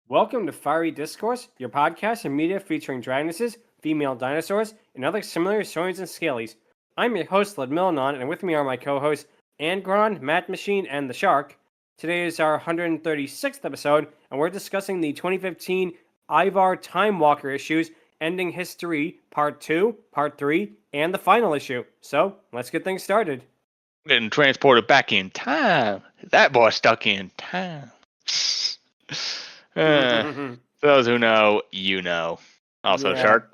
Welcome to Fiery Discourse, your podcast and media featuring dragonesses, female dinosaurs, and other similar saurians and scalies. I'm your host, Ludmillanon, and with me are my co-hosts, Angron, Mathmachine, and the Shark. Today is our 136th episode, and we're discussing the 2015 Ivar Timewalker issues, Ending History, Part 2, Part 3, and the final issue. So, let's get things started. Getting transported back in time. That boy stuck in time. For those who know, you know. Also, Yeah. Shark.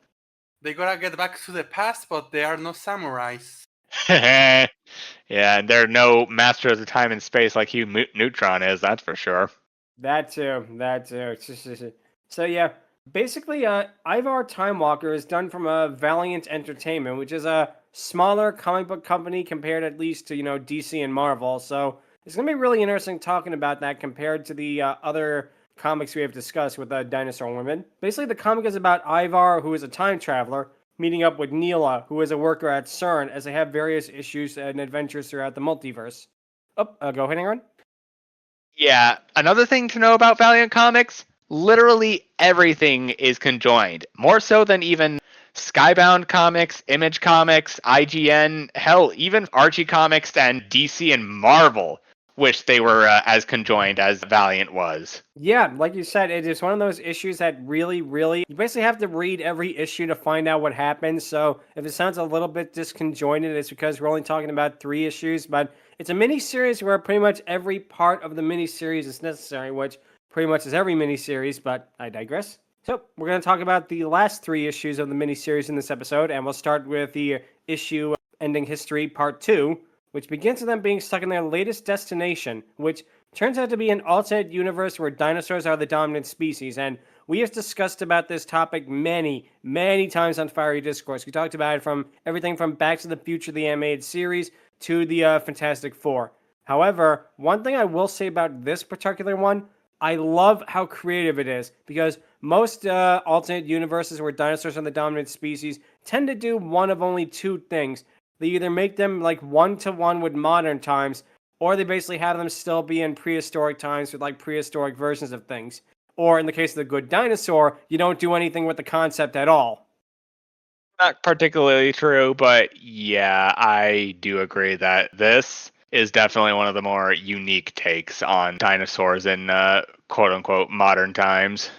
They gotta get back to the past, but they are no samurais. Yeah, and they're no masters of time and space like Hugh Neutron is, that's for sure. That too. So yeah, basically, Ivar Timewalker is done from a Valiant Entertainment, which is a smaller comic book company compared at least to DC and Marvel. So it's gonna be really interesting talking about that compared to the other comics we have discussed with Dinosaur Women. Basically, the comic is about Ivar, who is a time traveler, meeting up with Neela, who is a worker at CERN, as they have various issues and adventures throughout the multiverse. Go ahead, Angron. Yeah, another thing to know about Valiant Comics, literally everything is conjoined. More so than even Skybound Comics, Image Comics, IGN, hell, even Archie Comics and DC and Marvel wish they were as conjoined as Valiant was. Yeah, like you said, it is one of those issues that really, you basically have to read every issue to find out what happens. So if it sounds a little bit disconjointed, it's because we're only talking about 3 issues, but it's a mini-series where pretty much every part of the mini-series is necessary, which pretty much is every mini-series, but I digress. So we're going to talk about the last 3 issues of the mini-series in this episode, and we'll start with the issue Ending History Part 2, which begins with them being stuck in their latest destination, which turns out to be an alternate universe where dinosaurs are the dominant species. And we have discussed about this topic many, many times on Fiery Discourse. We talked about it from everything from Back to the Future, the animated series, to the Fantastic Four. However, one thing I will say about this particular one, I love how creative it is, because most alternate universes where dinosaurs are the dominant species tend to do one of only 2 things. They either make them like 1-to-1 with modern times, or they basically have them still be in prehistoric times with like prehistoric versions of things. Or in the case of the Good Dinosaur, you don't do anything with the concept at all. Not particularly true, but yeah, I do agree that this is definitely one of the more unique takes on dinosaurs in quote-unquote modern times.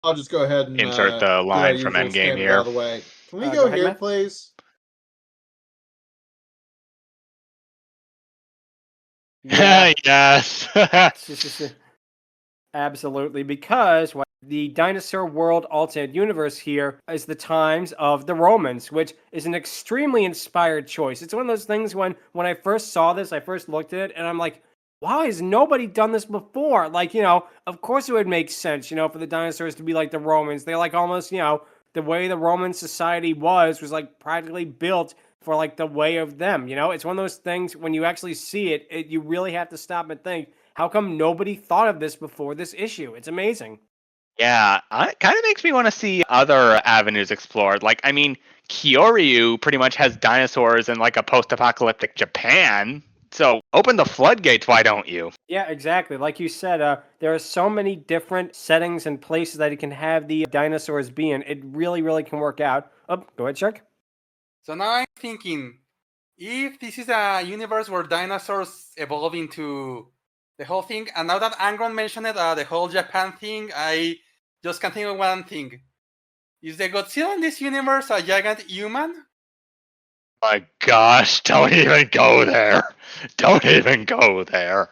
I'll just go ahead and insert the line from Endgame here. Out of the way. Can we go go ahead, here, Matt. please? Yeah. Yes. Absolutely, because the Dinosaur World alternate universe here is the times of the Romans, which is an extremely inspired choice. It's one of those things when I first saw this, I first looked at it, and I'm like, why has nobody done this before? Like, of course it would make sense, for the dinosaurs to be like the Romans. They're like almost, the way the Roman society was like practically built for like the way of them, It's one of those things when you actually see it, you really have to stop and think, how come nobody thought of this before this issue? It's amazing. Yeah, it kind of makes me want to see other avenues explored. Like, I mean, Kyoryu pretty much has dinosaurs in like a post-apocalyptic Japan. So open the floodgates, why don't you? Yeah, exactly. Like you said, there are so many different settings and places that it can have the dinosaurs be in. It really, really can work out. Oh, go ahead, Shark. So now I'm thinking, if this is a universe where dinosaurs evolve into the whole thing, and now that Angron mentioned it, the whole Japan thing, I just can think of one thing. Is the Godzilla in this universe a giant human? My gosh, don't even go there. Don't even go there.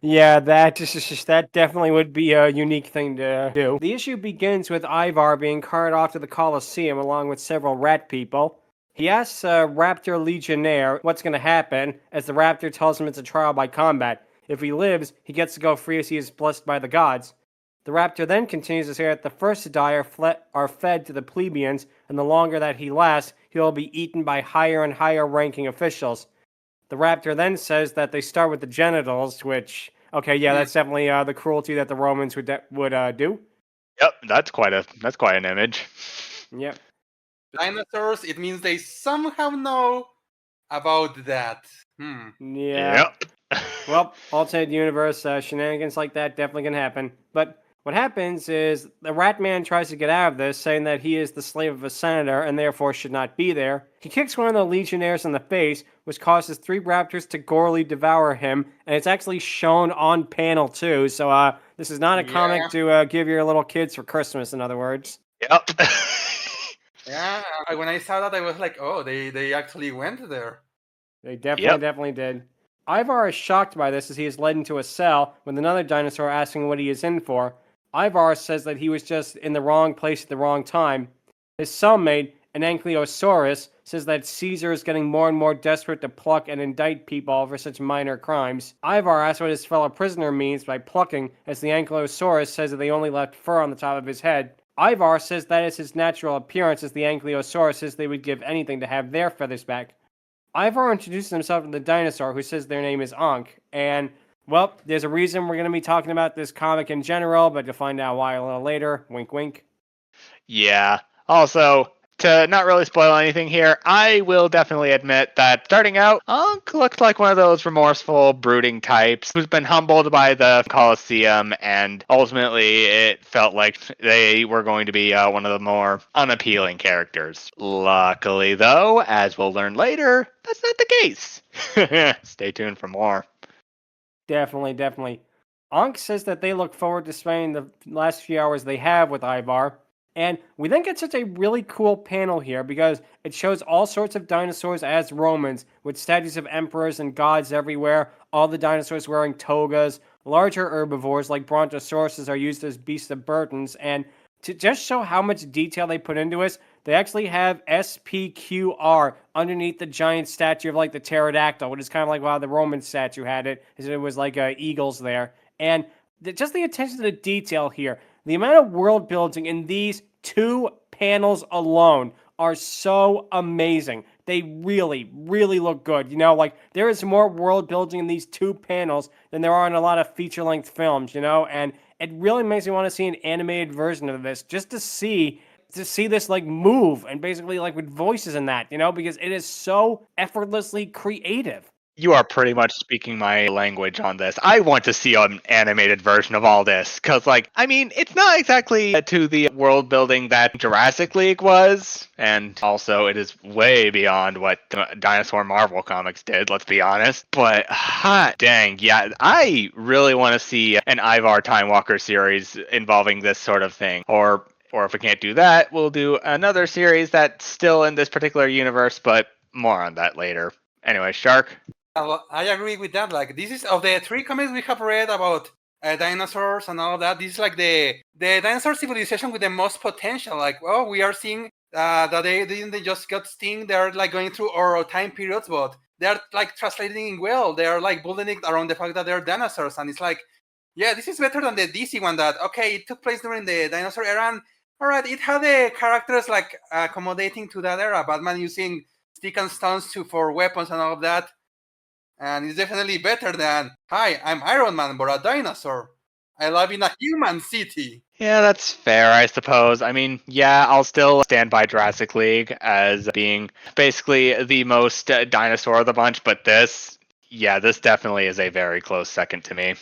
Yeah, that definitely would be a unique thing to do. The issue begins with Ivar being carted off to the Colosseum along with several rat people. He asks Raptor Legionnaire what's going to happen, as the Raptor tells him it's a trial by combat. If he lives, he gets to go free as he is blessed by the gods. The Raptor then continues to say that the first to die are fed to the plebeians, and the longer that he lasts, he will be eaten by higher and higher ranking officials. The Raptor then says that they start with the genitals, which, okay, yeah, that's definitely the cruelty that the Romans would do. Yep, that's quite an image. Yep. Dinosaurs, it means they somehow know about that. Yeah. Yep. Well, alternate universe shenanigans like that definitely can happen. But What happens is the rat man tries to get out of this, saying that he is the slave of a senator and therefore should not be there. He kicks one of the legionnaires in the face, which causes 3 raptors to gorely devour him, and it's actually shown on panel too, so this is not a comic to give your little kids for Christmas, in other words. Yep. Yeah, when I saw that, I was like, oh, they actually went there. They definitely did. Ivar is shocked by this as he is led into a cell with another dinosaur asking what he is in for. Ivar says that he was just in the wrong place at the wrong time. His cellmate, an ankylosaurus, says that Caesar is getting more and more desperate to pluck and indict people for such minor crimes. Ivar asks what his fellow prisoner means by plucking, as the ankylosaurus says that they only left fur on the top of his head. Ivar says that is his natural appearance, as the ankylosaurus says they would give anything to have their feathers back. Ivar introduces himself to the dinosaur, who says their name is Ankh, and, well, there's a reason we're going to be talking about this comic in general, but you'll find out why a little later. Wink, wink. Yeah. Also, to not really spoil anything here, I will definitely admit that starting out, Ankh looked like one of those remorseful, brooding types who's been humbled by the Colosseum, and ultimately it felt like they were going to be one of the more unappealing characters. Luckily, though, as we'll learn later, that's not the case. Stay tuned for more. Definitely. Ankh says that they look forward to spending the last few hours they have with Ivar. And we then get such a really cool panel here because it shows all sorts of dinosaurs as Romans, with statues of emperors and gods everywhere, all the dinosaurs wearing togas. Larger herbivores like brontosauruses are used as beasts of burdens, and to just show how much detail they put into us, they actually have SPQR underneath the giant statue of like the pterodactyl, which is kind of like how the Roman statue had it, as it was like eagles there. And just the attention to the detail here. The amount of world building in these 2 panels alone are so amazing. They really look good. You know, like, there is more world building in these 2 panels than there are in a lot of feature-length films, you know? And it really makes me want to see an animated version of this, just to see this, like, move, and basically, like, with voices and that, you know? Because it is so effortlessly creative. You are pretty much speaking my language on this. I want to see an animated version of all this, because, like, I mean, it's not exactly to the world building that Jurassic League was, and also it is way beyond what Dinosaur Marvel Comics did, let's be honest. But, hot dang, yeah, I really want to see an Ivar Timewalker series involving this sort of thing, or if we can't do that, we'll do another series that's still in this particular universe, but more on that later. Anyway, Shark? I agree with that. Like, this is of the 3 comics we have read about dinosaurs and all of that. This is like the dinosaur civilization with the most potential. Like, well, we are seeing that they just got extinct. They're like going through our time periods, but they're like translating well. They're like building it around the fact that they're dinosaurs, and it's like, yeah, this is better than the DC one. That okay, it took place during the dinosaur era, and all right, it had the characters like accommodating to that era. Batman using stick and stones for weapons and all of that. And it's definitely better than, hi, I'm Iron Man, but a dinosaur. I live in a human city. Yeah, that's fair, I suppose. I mean, yeah, I'll still stand by Jurassic League as being basically the most dinosaur of the bunch, but this definitely is a very close second to me.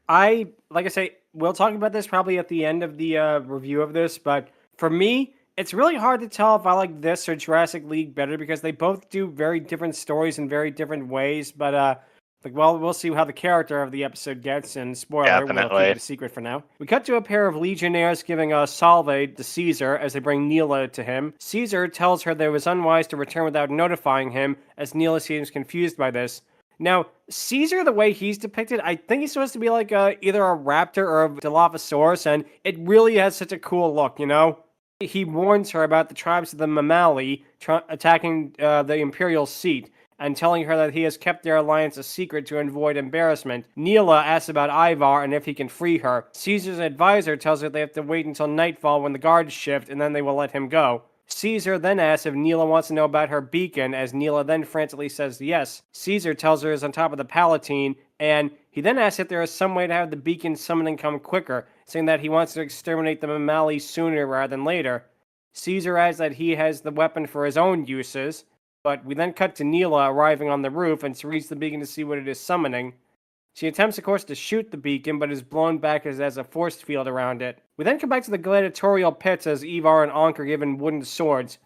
Like I say, we'll talk about this probably at the end of the review of this, but for me, it's really hard to tell if I like this or Jurassic League better because they both do very different stories in very different ways. But we'll see how the character of the episode gets. And spoiler, we'll keep it a secret for now. We cut to a pair of legionnaires giving a salve to Caesar as they bring Neela to him. Caesar tells her that it was unwise to return without notifying him, as Neela seems confused by this. Now, Caesar, the way he's depicted, I think he's supposed to be like either a raptor or a Dilophosaurus, and it really has such a cool look, you know? He warns her about the tribes of the Mammali attacking the imperial seat and telling her that he has kept their alliance a secret to avoid embarrassment. Neela asks about Ivar and if he can free her. Caesar's advisor tells her they have to wait until nightfall when the guards shift and then they will let him go. Caesar then asks if Neela wants to know about her beacon, as Neela then frantically says yes. Caesar tells her it's on top of the Palatine, and he then asks if there is some way to have the beacon summoning come quicker, saying that he wants to exterminate the Mammali sooner rather than later. Caesar adds that he has the weapon for his own uses, but we then cut to Neela arriving on the roof and she reads the beacon to see what it is summoning. She attempts, of course, to shoot the beacon, but is blown back as has a force field around it. We then come back to the gladiatorial pits as Ivar and Ankh are given wooden swords.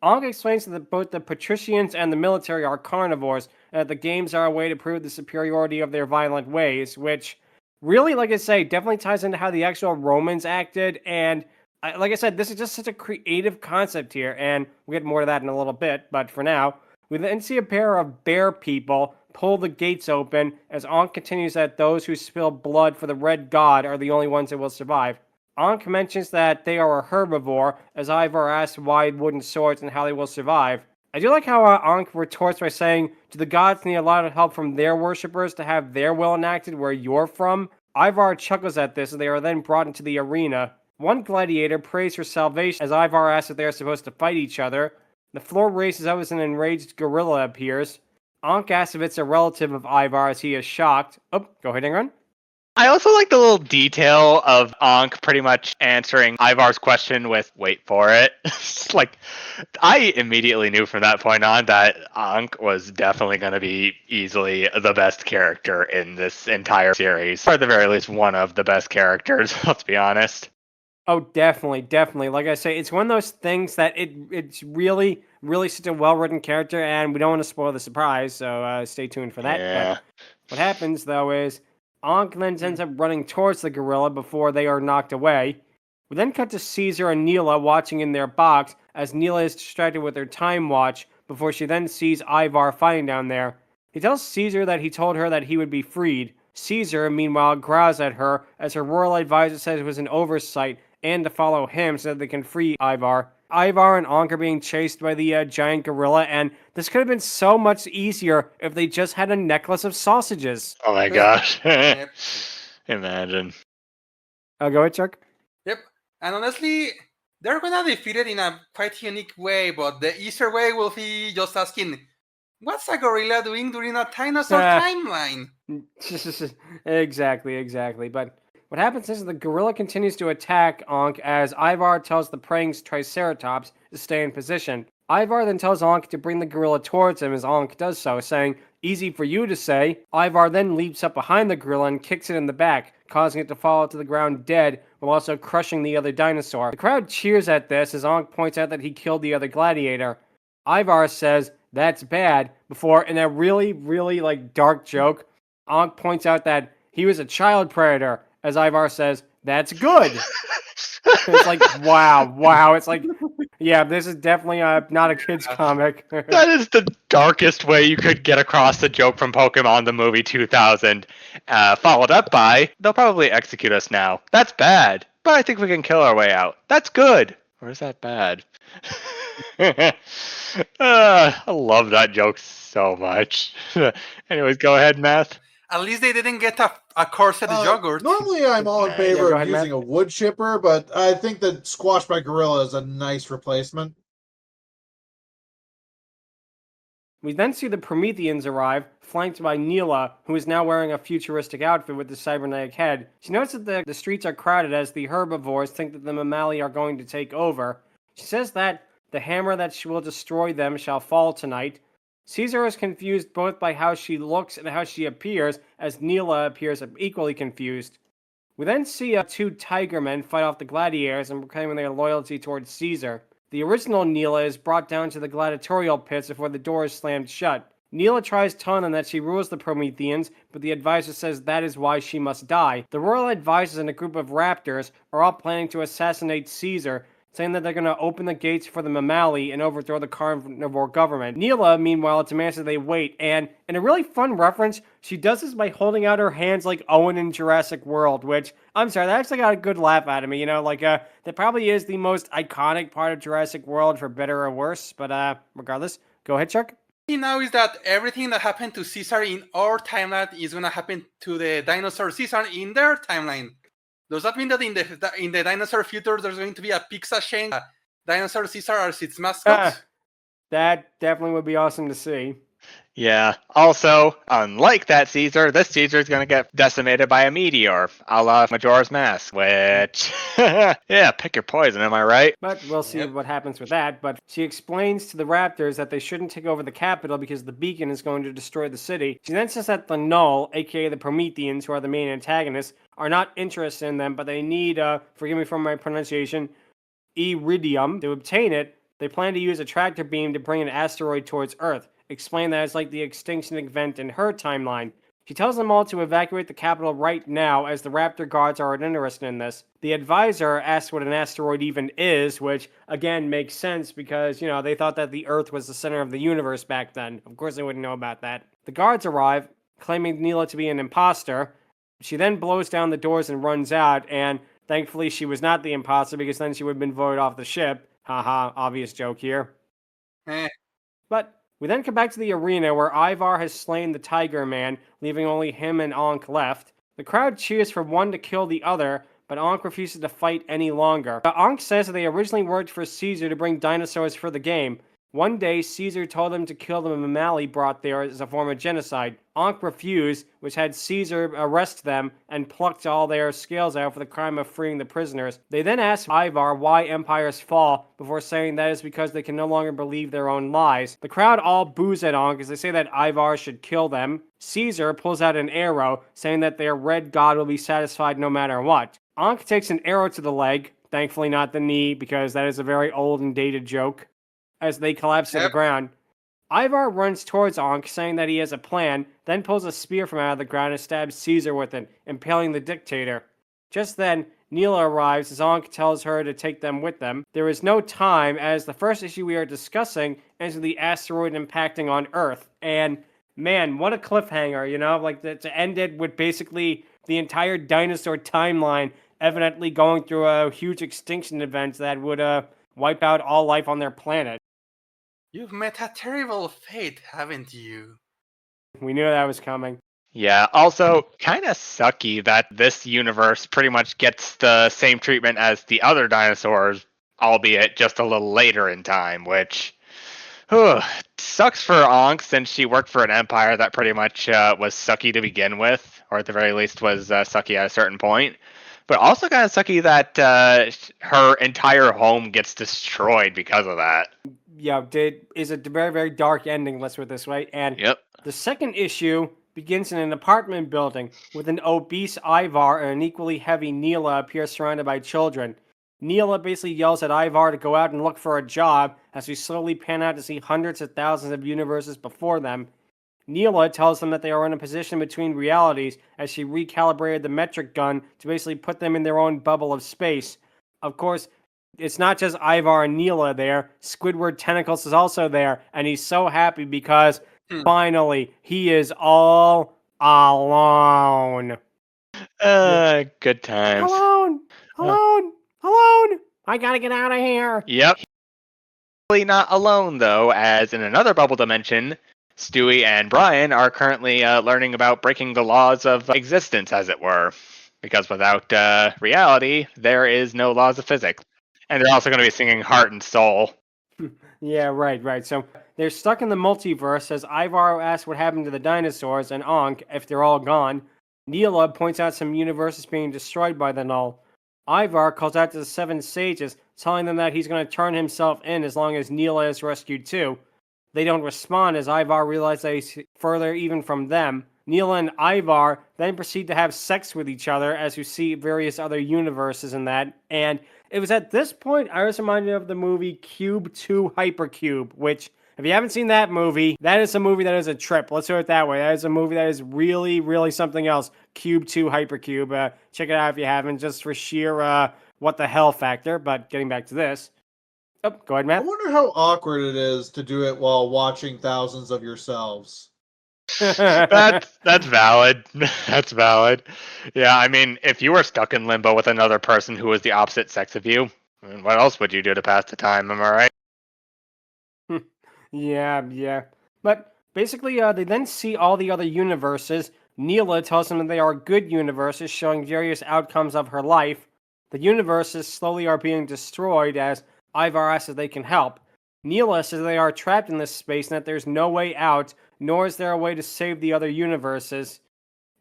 Ankh explains that both the patricians and the military are carnivores, and that the games are a way to prove the superiority of their violent ways, which really, like I say, definitely ties into how the actual Romans acted, and like I said, this is just such a creative concept here, and we'll get more to that in a little bit, but for now, we then see a pair of bear people pull the gates open as Ankh continues that those who spill blood for the Red God are the only ones that will survive. Ankh mentions that they are a herbivore, as Ivar asks why wooden swords and how they will survive. I do like how Ankh retorts by saying, do the gods need a lot of help from their worshippers to have their will enacted where you're from? Ivar chuckles at this, and they are then brought into the arena. One gladiator prays for salvation as Ivar asks if they are supposed to fight each other. The floor raises up as an enraged gorilla appears. Ankh asks if it's a relative of Ivar as he is shocked. Oh, go ahead, Angron. I also like the little detail of Ankh pretty much answering Ivar's question with, wait for it. Like, I immediately knew from that point on that Ankh was definitely going to be easily the best character in this entire series. Or at the very least, one of the best characters, let's be honest. Oh, definitely, definitely. Like I say, it's one of those things that it's really, really such a well-written character, and we don't want to spoil the surprise, so stay tuned for that. Yeah. But what happens, though, is Ankh then ends up running towards the gorilla before they are knocked away. We then cut to Caesar and Neela watching in their box as Neela is distracted with her time watch before she then sees Ivar fighting down there. He tells Caesar that he told her that he would be freed. Caesar, meanwhile, growls at her as her royal advisor says it was an oversight and to follow him so that they can free Ivar. Ivar and Ankh are being chased by the giant gorilla, and this could have been so much easier if they just had a necklace of sausages. Oh my gosh. Yep. Imagine. I'll go ahead, Chuck. Yep. And honestly, they're gonna defeat it in a quite unique way, but the easier way will be just asking, what's a gorilla doing during a dinosaur timeline? Exactly. But what happens is the gorilla continues to attack Ankh as Ivar tells the praying Triceratops to stay in position. Ivar then tells Ankh to bring the gorilla towards him as Ankh does so, saying, easy for you to say. Ivar then leaps up behind the gorilla and kicks it in the back, causing it to fall to the ground dead while also crushing the other dinosaur. The crowd cheers at this as Ankh points out that he killed the other gladiator. Ivar says, that's bad, before, in a really, really, dark joke, Ankh points out that he was a child predator, as Ivar says, that's good. It's like, wow. It's like, yeah, this is definitely not a kid's comic. That is the darkest way you could get across the joke from Pokemon the movie 2000. Followed up by, they'll probably execute us now. That's bad, but I think we can kill our way out. That's good. Or is that bad? I love that joke so much. Anyways, go ahead, Math. At least they didn't get a corset yogurt. Normally, I'm all in Yeah, favor go of ahead, using a wood chipper, but I think that Squash by Gorilla is a nice replacement. We then see the Prometheans arrive, flanked by Neela, who is now wearing a futuristic outfit with the cybernetic head. She notes that the streets are crowded as the herbivores think that the mammali are going to take over. She says that the hammer that will destroy them shall fall tonight. Caesar is confused both by how she looks and how she appears, as Neela appears equally confused. We then see two tiger men fight off the gladiators and proclaiming their loyalty towards Caesar. The original Neela is brought down to the gladiatorial pits before the door is slammed shut. Neela tries telling them that she rules the Prometheans, but the advisor says that is why she must die. The royal advisors and a group of raptors are all planning to assassinate Caesar, saying that they're going to open the gates for the mammali and overthrow the carnivore government. Neela, meanwhile, demands that they wait, and in a really fun reference, she does this by holding out her hands like Owen in Jurassic World, which, I'm sorry, that actually got a good laugh out of me, that probably is the most iconic part of Jurassic World, for better or worse, but regardless, go ahead, Chuck. Now is that everything that happened to Caesar in our timeline is going to happen to the dinosaur Caesar in their timeline. Does that mean that in the dinosaur future there's going to be a pizza chain, dinosaur Caesar as its mascot? That definitely would be awesome to see. Yeah. Also, unlike that Caesar, this Caesar is going to get decimated by a meteor, a la Majora's Mask, which, yeah, pick your poison, am I right? But we'll see Yep. what happens with that. But she explains to the Raptors that they shouldn't take over the capital because the beacon is going to destroy the city. She then says that the Null, aka the Prometheans, who are the main antagonists, are not interested in them, but they need, forgive me for my pronunciation, iridium. To obtain it, they plan to use a tractor beam to bring an asteroid towards Earth. Explain that it's like the extinction event in her timeline. She tells them all to evacuate the capital right now, as the Raptor guards aren't interested in this. The advisor asks what an asteroid even is, which, again, makes sense because, they thought that the Earth was the center of the universe back then. Of course they wouldn't know about that. The guards arrive, claiming Neela to be an imposter. She then blows down the doors and runs out, and thankfully she was not the imposter because then she would have been voted off the ship. Haha, obvious joke here. Eh. But we then come back to the arena where Ivar has slain the Tiger Man, leaving only him and Ankh left. The crowd cheers for one to kill the other, but Ankh refuses to fight any longer. Ankh says that they originally worked for Caesar to bring dinosaurs for the game. One day, Caesar told them to kill the mammal he brought there as a form of genocide. Ankh refused, which had Caesar arrest them and plucked all their scales out for the crime of freeing the prisoners. They then asked Ivar why empires fall, before saying that is because they can no longer believe their own lies. The crowd all boos at Ankh as they say that Ivar should kill them. Caesar pulls out an arrow, saying that their red god will be satisfied no matter what. Ankh takes an arrow to the leg, thankfully not the knee, because that is a very old and dated joke, as they collapse to the Yep. ground. Ivar runs towards Ankh, saying that he has a plan, then pulls a spear from out of the ground and stabs Caesar with it, impaling the dictator. Just then, Neela arrives as Ankh tells her to take them with them. There is no time, as the first issue we are discussing ends with the asteroid impacting on Earth. And man, what a cliffhanger, like to end it with basically the entire dinosaur timeline evidently going through a huge extinction event that would wipe out all life on their planet. You've met a terrible fate, haven't you? We knew that was coming. Yeah, also, kind of sucky that this universe pretty much gets the same treatment as the other dinosaurs, albeit just a little later in time, which sucks for Ankh since she worked for an empire that pretty much was sucky to begin with, or at the very least was sucky at a certain point. But also kind of sucky that her entire home gets destroyed because of that. Yeah, is a very, very dark ending, let's put it this way. And Yep. the second issue begins in an apartment building with an obese Ivar and an equally heavy Neela appear surrounded by children. Neela basically yells at Ivar to go out and look for a job as we slowly pan out to see hundreds of thousands of universes before them. Neela tells them that they are in a position between realities as she recalibrated the metric gun to basically put them in their own bubble of space. Of course, it's not just Ivar and Neela there. Squidward Tentacles is also there, and he's so happy because finally he is all alone. Good times. Alone. I gotta get out of here. Yep. Really not alone though, as in another bubble dimension, Stewie and Brian are currently learning about breaking the laws of existence, as it were. Because without reality, there is no laws of physics. And they're also going to be singing Heart and Soul. Yeah, right. So they're stuck in the multiverse as Ivar asks what happened to the dinosaurs and Ankh if they're all gone. Neela points out some universes being destroyed by the Null. Ivar calls out to the Seven Sages, telling them that he's going to turn himself in as long as Neela is rescued too. They don't respond as Ivar realizes that he's further even from them. Neela and Ivar then proceed to have sex with each other as you see various other universes in that. And it was at this point I was reminded of the movie Cube 2 Hypercube, which, if you haven't seen that movie, that is a movie that is a trip. Let's do it that way. That is a movie that is really, really something else. Cube 2 Hypercube. Check it out if you haven't, just for sheer what the hell factor. But getting back to this. Oh, go ahead, I Matt. wonder how awkward it is to do it while watching thousands of yourselves. That's valid. That's valid. Yeah, I mean, if you were stuck in limbo with another person who was the opposite sex of you, I mean, what else would you do to pass the time? Am I right? Yeah. But basically, they then see all the other universes. Neela tells them that they are good universes, showing various outcomes of her life. The universes slowly are being destroyed as Ivar asks if they can help. Neela says they are trapped in this space and that there's no way out, nor is there a way to save the other universes.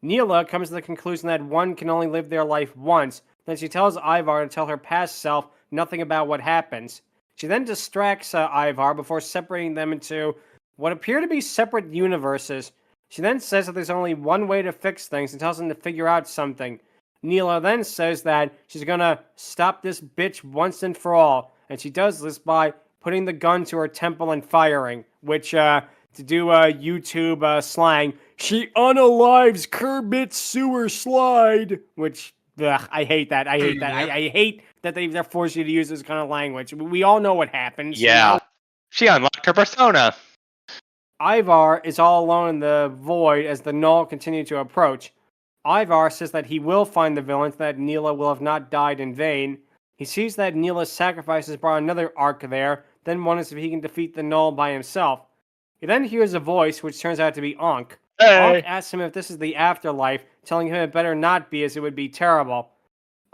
Neela comes to the conclusion that one can only live their life once. Then she tells Ivar to tell her past self nothing about what happens. She then distracts Ivar before separating them into what appear to be separate universes. She then says that there's only one way to fix things and tells him to figure out something. Neela then says that she's gonna stop this bitch once and for all, and she does this by putting the gun to her temple and firing, which, to do YouTube slang, she unalives Kermit's sewer slide, which, ugh, I hate that. I hate that. I hate that they're forced you to use this kind of language. We all know what happens. Yeah. You know? She unlocked her persona. Ivar is all alone in the void as the Null continue to approach. Ivar says that he will find the villains, that Neela will have not died in vain. He sees that Neela's sacrifices brought another arc there, then wonders if he can defeat the Null by himself. He then hears a voice, which turns out to be Ankh. Hey. Ankh asks him if this is the afterlife, telling him it better not be as it would be terrible.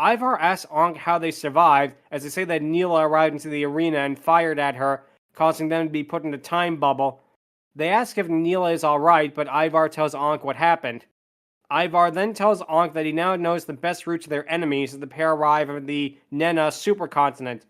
Ivar asks Ankh how they survived, as they say that Neela arrived into the arena and fired at her, causing them to be put in a time bubble. They ask if Neela is alright, but Ivar tells Ankh what happened. Ivar then tells Ankh that he now knows the best route to their enemies as the pair arrive at the Nena supercontinent.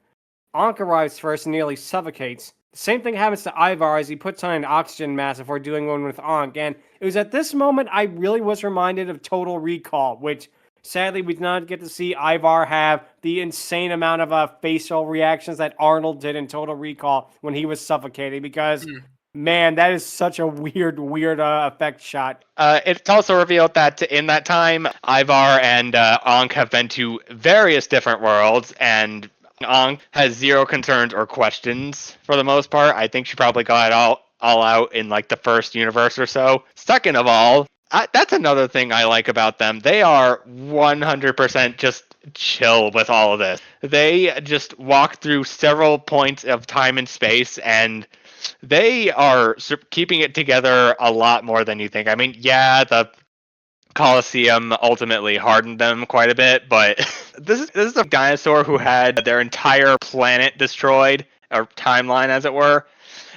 Ankh arrives first and nearly suffocates. The same thing happens to Ivar as he puts on an oxygen mask before doing one with Ankh, and it was at this moment I really was reminded of Total Recall, which sadly we did not get to see Ivar have the insane amount of facial reactions that Arnold did in Total Recall when he was suffocating, because man, that is such a weird effect shot. It's also revealed that in that time, Ivar and Ankh have been to various different worlds, and Ankh has zero concerns or questions for the most part. I think she probably got it all out in like the first universe or so. Second of all, that's another thing I like about them. They are 100% just chill with all of this. They just walk through several points of time and space, and they are keeping it together a lot more than you think. I mean, yeah, the Colosseum ultimately hardened them quite a bit, but this is a dinosaur who had their entire planet destroyed, or timeline as it were,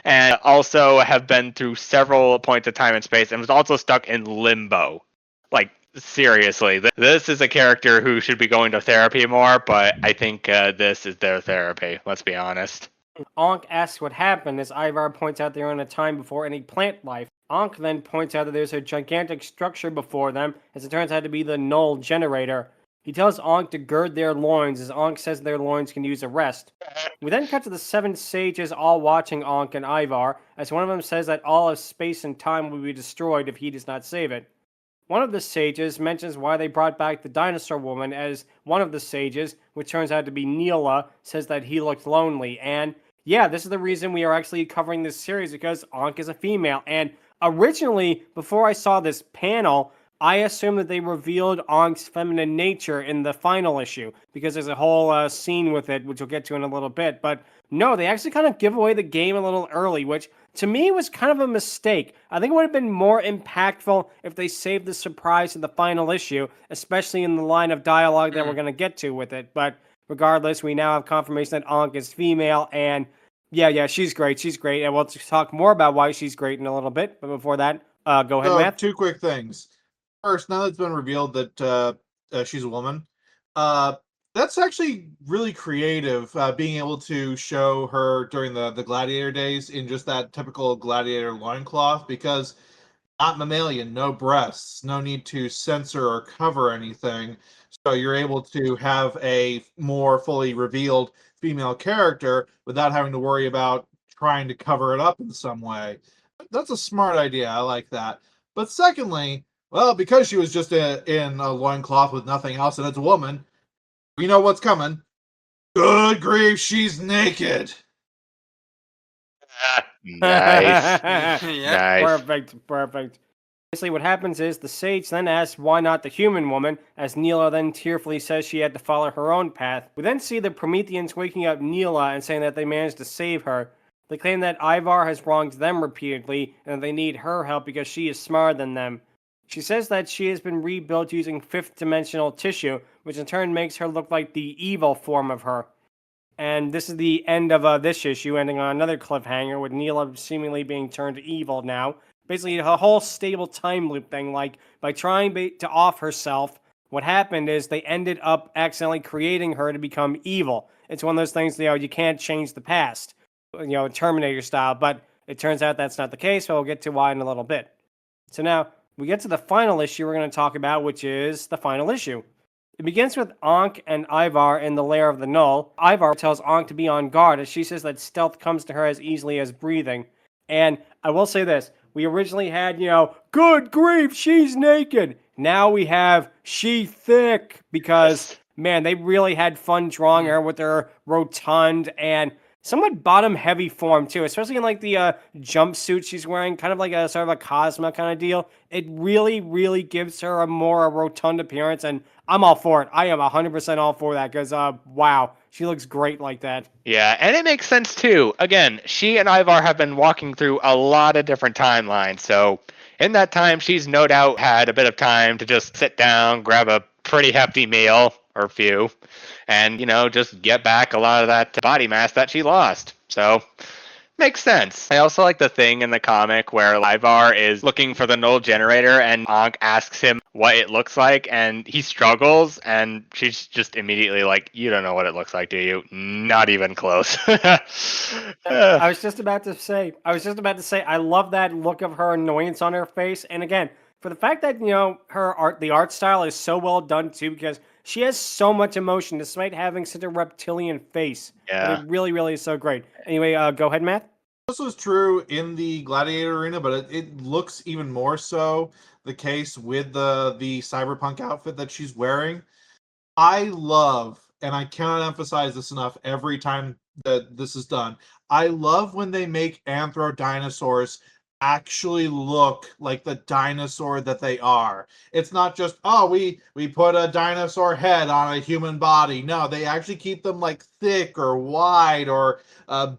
and also have been through several points of time and space, and was also stuck in limbo. Like, seriously, this is a character who should be going to therapy more, but I think this is their therapy, let's be honest. Ankh asks what happened as Ivar points out they're in a time before any plant life. Ankh then points out that there's a gigantic structure before them, as it turns out to be the Null generator. He tells Ankh to gird their loins, as Ankh says their loins can use a rest. We then cut to the 7 sages all watching Ankh and Ivar, as one of them says that all of space and time will be destroyed if he does not save it. One of the sages mentions why they brought back the dinosaur woman, as one of the sages, which turns out to be Neela, says that he looked lonely, and yeah, this is the reason we are actually covering this series, because Ankh is a female. And originally, before I saw this panel, I assumed that they revealed Ankh's feminine nature in the final issue, because there's a whole scene with it, which we'll get to in a little bit. But no, they actually kind of give away the game a little early, which to me was kind of a mistake. I think it would have been more impactful if they saved the surprise to the final issue, especially in the line of dialogue that we're going to get to with it. But regardless, we now have confirmation that Ankh is female, and yeah, she's great, and we'll talk more about why she's great in a little bit, but before that, go ahead, Matt. 2 quick things. First, now that it's been revealed that she's a woman, that's actually really creative, being able to show her during the gladiator days in just that typical gladiator loincloth, because not mammalian, no breasts, no need to censor or cover anything. So you're able to have a more fully revealed female character without having to worry about trying to cover it up in some way. That's a smart idea. I like that. But secondly, well, because she was just in a loincloth with nothing else and it's a woman, we know what's coming. Good grief, she's naked. Nice. Yeah. Nice. Perfect. Basically, what happens is the sage then asks why not the human woman, as Neela then tearfully says she had to follow her own path. We then see the Prometheans waking up Neela and saying that they managed to save her. They claim that Ivar has wronged them repeatedly and that they need her help because she is smarter than them. She says that she has been rebuilt using 5th-dimensional tissue, which in turn makes her look like the evil form of her. And this is the end of this issue, ending on another cliffhanger, with Neela seemingly being turned evil now. basically a whole stable time loop thing. Like by trying to off herself, what happened is they ended up accidentally creating her to become evil. It's one of those things, you can't change the past, Terminator style, but it turns out that's not the case, so we'll get to why in a little bit. So now, we get to the final issue we're going to talk about, which is the final issue. It begins with Ankh and Ivar in the lair of the Null. Ivar tells Ankh to be on guard, as she says that stealth comes to her as easily as breathing. And I will say this, we originally had, good grief, she's naked. Now we have she thick, because, man, they really had fun drawing her with her rotund and somewhat bottom-heavy form, too, especially in, like, the jumpsuit she's wearing, kind of like a sort of a Cosma kind of deal. It really, really gives her a more rotund appearance, and I'm all for it. I am 100% all for that, because, wow, she looks great like that. Yeah, and it makes sense, too. Again, she and Ivar have been walking through a lot of different timelines, so in that time, she's no doubt had a bit of time to just sit down, grab a pretty hefty meal, or few, and, just get back a lot of that body mass that she lost. So, makes sense. I also like the thing in the comic where Ivar is looking for the null generator and Ankh asks him what it looks like, and he struggles, and she's just immediately like, you don't know what it looks like, do you? Not even close. I was just about to say, I love that look of her annoyance on her face. And again, for the fact that, the art style is so well done too, because she has so much emotion despite having such a reptilian face. Yeah. It really, really is so great. Anyway, go ahead, Matt. This was true in the Gladiator arena, but it looks even more so the case with the cyberpunk outfit that she's wearing. I love, and I cannot emphasize this enough every time that this is done, I love when they make anthro dinosaurs actually look like the dinosaur that they are. It's not just, we put a dinosaur head on a human body. No, they actually keep them like thick or wide or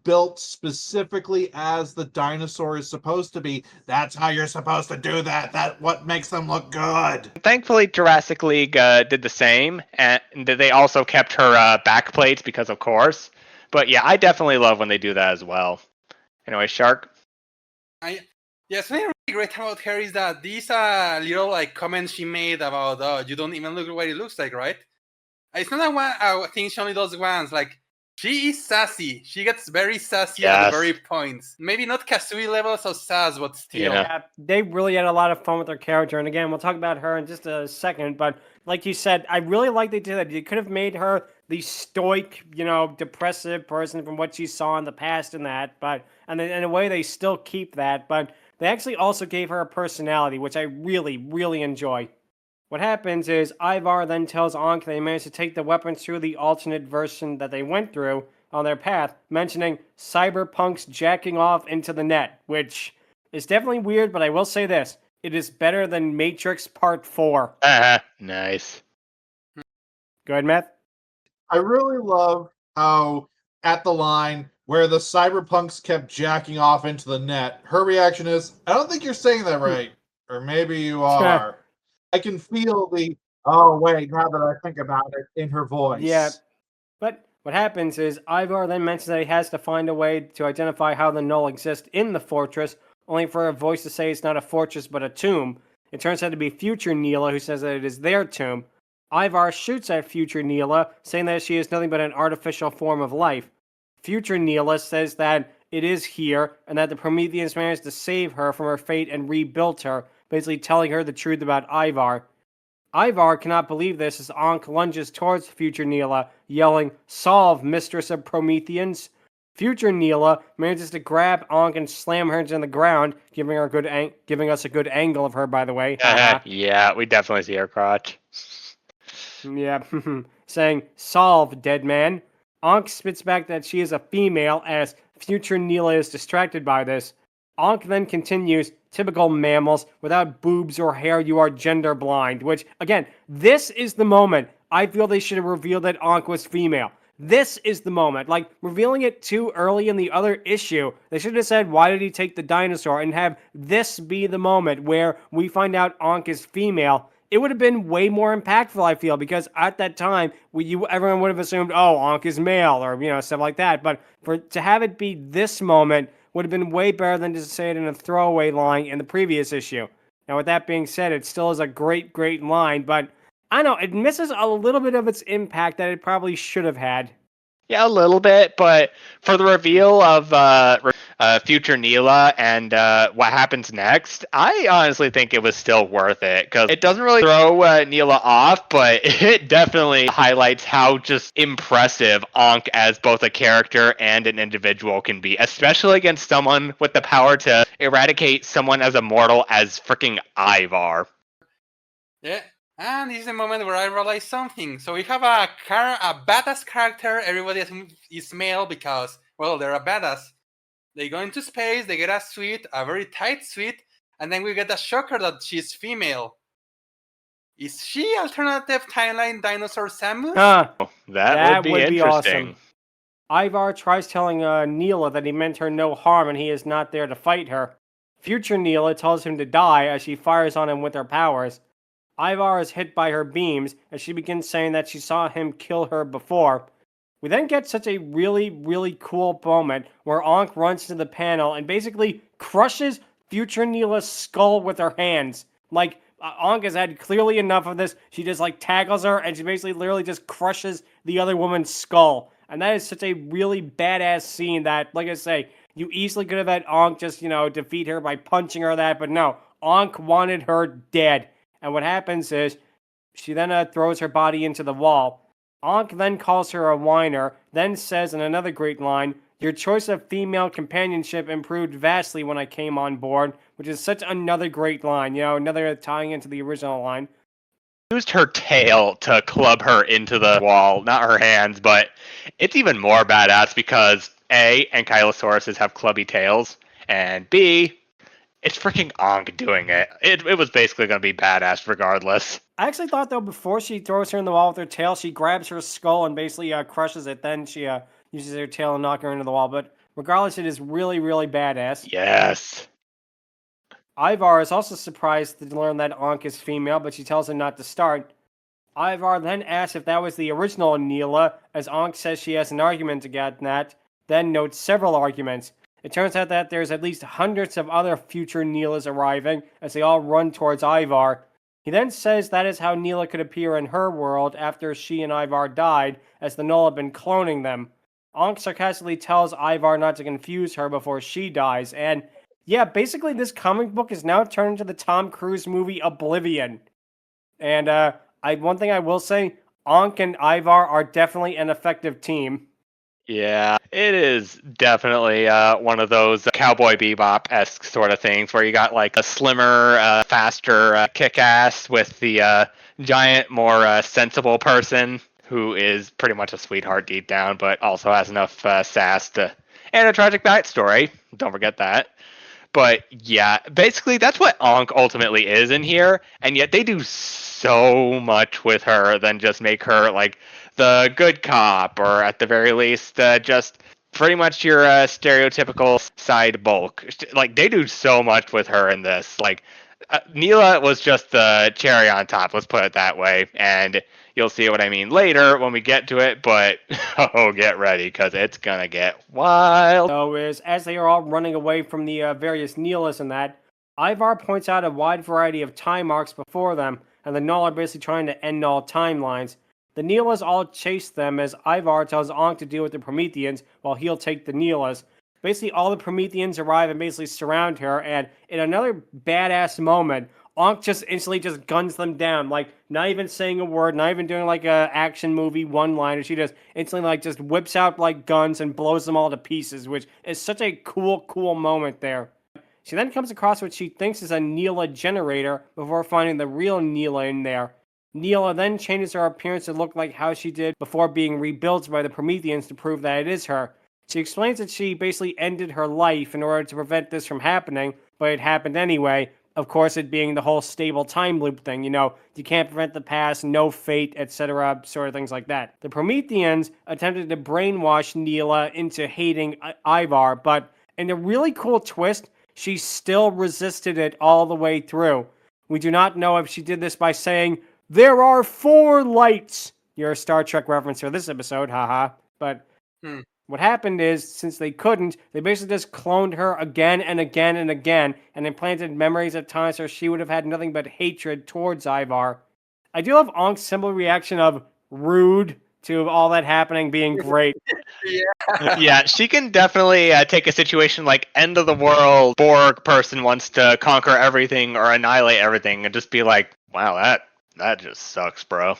built specifically as the dinosaur is supposed to be. That's how you're supposed to do that. That's what makes them look good. Thankfully, Jurassic League did the same, and they also kept her back plates because, of course. But yeah, I definitely love when they do that as well. Anyway, Shark? Yes, something really great about her is that these little like comments she made about you don't even look what it looks like, right? It's not a thing she only does once. Like, she is sassy. She gets very sassy at the very points. Maybe not Kasui levels of sass, but still. Yeah, they really had a lot of fun with her character. And again, we'll talk about her in just a second. But like you said, I really like they did that. You could have made her the stoic, depressive person from what she saw in the past and that. But and in a way, they still keep that. But they actually also gave her a personality, which I really, really enjoy. What happens is Ivar then tells Ankh they managed to take the weapons through the alternate version that they went through on their path, mentioning cyberpunks jacking off into the net, which is definitely weird, but I will say this. It is better than Matrix Part 4. Nice. Go ahead, Matt. I really love how at the line where the cyberpunks kept jacking off into the net, her reaction is, I don't think you're saying that right. Or maybe you are. I can feel the, oh wait, now that I think about it, in her voice. Yeah. But what happens is Ivar then mentions that he has to find a way to identify how the null exists in the fortress, only for a voice to say it's not a fortress but a tomb. It turns out to be future Neela, who says that it is their tomb. Ivar shoots at future Neela, saying that she is nothing but an artificial form of life. Future Neela says that it is here, and that the Prometheans managed to save her from her fate and rebuilt her, basically telling her the truth about Ivar. Ivar cannot believe this as Ankh lunges towards future Neela, yelling, "Solve, mistress of Prometheans!" Future Neela manages to grab Ankh and slam her into the ground, giving us a good angle of her, by the way. Yeah, we definitely see her crotch. Yeah, saying, "Solve, dead man." Ankh spits back that she is a female as future Neela is distracted by this. Ankh then continues, "Typical mammals, without boobs or hair you are gender blind," which, again, this is the moment I feel they should have revealed that Ankh was female. This is the moment. Like, revealing it too early in the other issue, they should have said, why did he take the dinosaur, and have this be the moment where we find out Ankh is female. It would have been way more impactful, I feel, because at that time, everyone would have assumed, oh, Ankh is male, or, stuff like that. But to have it be this moment would have been way better than just say it in a throwaway line in the previous issue. Now, with that being said, it still is a great, great line, but I don't know, it misses a little bit of its impact that it probably should have had. Yeah, a little bit, but for the reveal of future Neela and what happens next, I honestly think it was still worth it, because it doesn't really throw Neela off, but it definitely highlights how just impressive Ankh as both a character and an individual can be, especially against someone with the power to eradicate someone as immortal as freaking Ivar. Yeah. And this is the moment where I realize something. So we have a badass character. Everybody is male because, well, they're a badass. They go into space, they get a suit, a very tight suit, and then we get a shocker that she's female. Is she alternative timeline dinosaur Samus? That would be interesting. Awesome. Ivar tries telling Neela that he meant her no harm and he is not there to fight her. Future Neela tells him to die as she fires on him with her powers. Ivar is hit by her beams, and she begins saying that she saw him kill her before. We then get such a really, really cool moment where Ankh runs to the panel and basically crushes Future Neela's skull with her hands. Like, Ankh has had clearly enough of this. She just, tackles her, and she basically literally just crushes the other woman's skull. And that is such a really badass scene that, like I say, you easily could have had Ankh just, defeat her by punching her but no. Ankh wanted her dead. And what happens is, she then throws her body into the wall. Ankh then calls her a whiner, then says in another great line, "Your choice of female companionship improved vastly when I came on board," which is such another great line, another tying into the original line. Used her tail to club her into the wall, not her hands, but it's even more badass because A, ankylosauruses have clubby tails, and B, it's freaking Ankh doing it. It was basically going to be badass regardless. I actually thought, though, before she throws her in the wall with her tail, she grabs her skull and basically crushes it. Then she uses her tail and knock her into the wall. But regardless, it is really, really badass. Yes. Ivar is also surprised to learn that Ankh is female, but she tells him not to start. Ivar then asks if that was the original Neela, as Ankh says she has an argument against that, then notes several arguments. It turns out that there's at least hundreds of other future Neelas arriving, as they all run towards Ivar. He then says that is how Neela could appear in her world after she and Ivar died, as the Null have been cloning them. Ankh sarcastically tells Ivar not to confuse her before she dies, and yeah, basically this comic book is now turned into the Tom Cruise movie Oblivion. And one thing I will say, Ankh and Ivar are definitely an effective team. Yeah, it is definitely one of those Cowboy Bebop-esque sort of things where you got a slimmer, faster kick-ass with the giant, more sensible person who is pretty much a sweetheart deep down, but also has enough sass and a tragic backstory. Don't forget that. But yeah, basically that's what Ankh ultimately is in here, and yet they do so much with her than just make her the good cop, or at the very least, just pretty much your stereotypical side bulk. They do so much with her in this. Neela was just the cherry on top, let's put it that way, and you'll see what I mean later when we get to it, but oh, get ready, because it's gonna get wild. So as they are all running away from the various Neelas and that, Ivar points out a wide variety of time arcs before them, and the Null are basically trying to end all timelines. The Neelas all chase them as Ivar tells Ankh to deal with the Prometheans while he'll take the Neelas. Basically, all the Prometheans arrive and basically surround her, and in another badass moment, Ankh just instantly just guns them down, not even saying a word, not even doing a action movie one-liner. She just instantly just whips out guns and blows them all to pieces, which is such a cool moment there. She then comes across what she thinks is a Neela generator before finding the real Neela in there. Neela then changes her appearance to look like how she did before being rebuilt by the Prometheans to prove that it is her. She explains that she basically ended her life in order to prevent this from happening, but it happened anyway. Of course, it being the whole stable time loop thing, you can't prevent the past, no fate, etc., sort of things like that. The Prometheans attempted to brainwash Neela into hating Ivar, but in a really cool twist, she still resisted it all the way through. We do not know if she did this by saying, "There are 4 lights." Your Star Trek reference for this episode, haha. But What happened is, since they couldn't, they basically just cloned her again and again and again and implanted memories at times where she would have had nothing but hatred towards Ivar. I do love Ank's simple reaction of rude to all that happening being great. Yeah, she can definitely take a situation like end of the world, Borg person wants to conquer everything or annihilate everything, and just be like, wow, that just sucks, bro.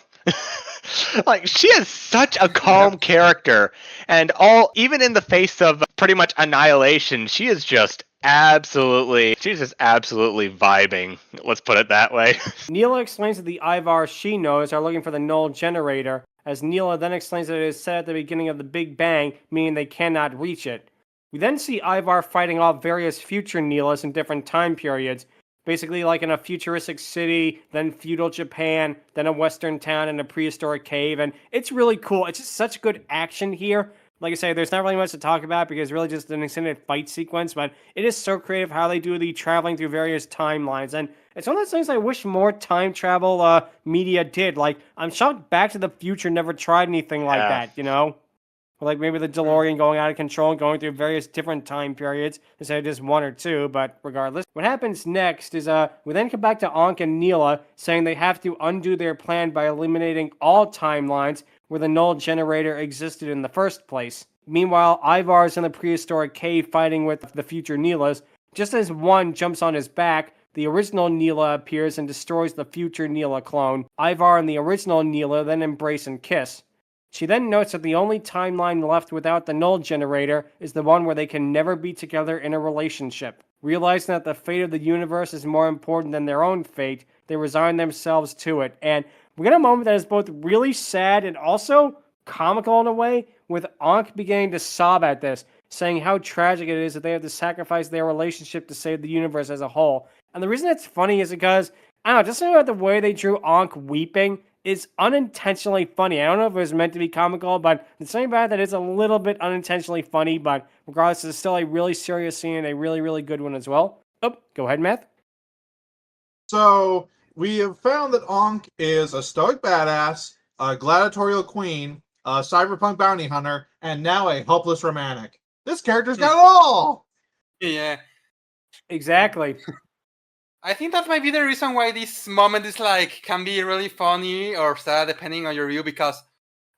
Like, she is such a calm character, and even in the face of pretty much annihilation, she's just absolutely vibing. Let's put it that way. Neela explains that the Ivar she knows are looking for the null generator, as Neela then explains that it is set at the beginning of the Big Bang, meaning they cannot reach it. We then see Ivar fighting off various future Neelas in different time periods, basically like in a futuristic city, then feudal Japan, then a western town and a prehistoric cave, and it's really cool. It's just such good action here. Like I say, there's not really much to talk about because it's really just an extended fight sequence, but it is so creative how they do the traveling through various timelines, and it's one of those things I wish more time travel media did. Like, I'm shocked Back to the Future never tried anything like that, you know? Like maybe the DeLorean going out of control and going through various different time periods instead of just one or two, but regardless. What happens next is we then come back to Ankh and Neela saying they have to undo their plan by eliminating all timelines where the null generator existed in the first place. Meanwhile, Ivar is in the prehistoric cave fighting with the future Neelas. Just as one jumps on his back, the original Neela appears and destroys the future Neela clone. Ivar and the original Neela then embrace and kiss. She then notes that the only timeline left without the null generator is the one where they can never be together in a relationship. Realizing that the fate of the universe is more important than their own fate, they resign themselves to it. And we get a moment that is both really sad and also comical in a way, with Ankh beginning to sob at this, saying how tragic it is that they have to sacrifice their relationship to save the universe as a whole. And the reason it's funny is because, I don't know, just thinking about the way they drew Ankh weeping is unintentionally funny. I don't know if it was meant to be comical, but it's something about that it's a little bit unintentionally funny, but regardless, it's still a really serious scene and a really, really good one as well. Oh, go ahead, Matt. So we have found that Ankh is a stoic badass, a gladiatorial queen, a cyberpunk bounty hunter, and now a helpless romantic. This character's got it all! Yeah. Exactly. I think that might be the reason why this moment is like can be really funny or sad depending on your view, because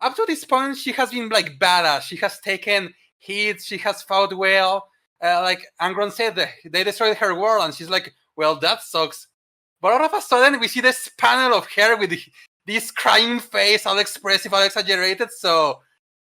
up to this point she has been like badass. She has taken hits, she has fought well. Like Angron said, they destroyed her world, and she's like, well, that sucks. But all of a sudden we see this panel of her with this crying face, all expressive, all exaggerated, so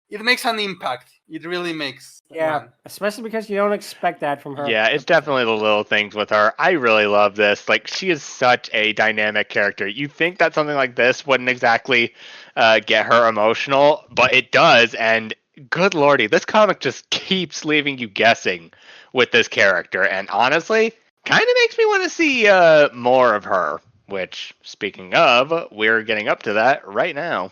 it makes an impact. It really makes. Yeah, especially because you don't expect that from her. Yeah, it's definitely the little things with her. I really love this. Like, she is such a dynamic character. You think that something like this wouldn't exactly get her emotional, but it does. And good lordy, this comic just keeps leaving you guessing with this character. And honestly, kind of makes me want to see more of her. Which, speaking of, we're getting up to that right now.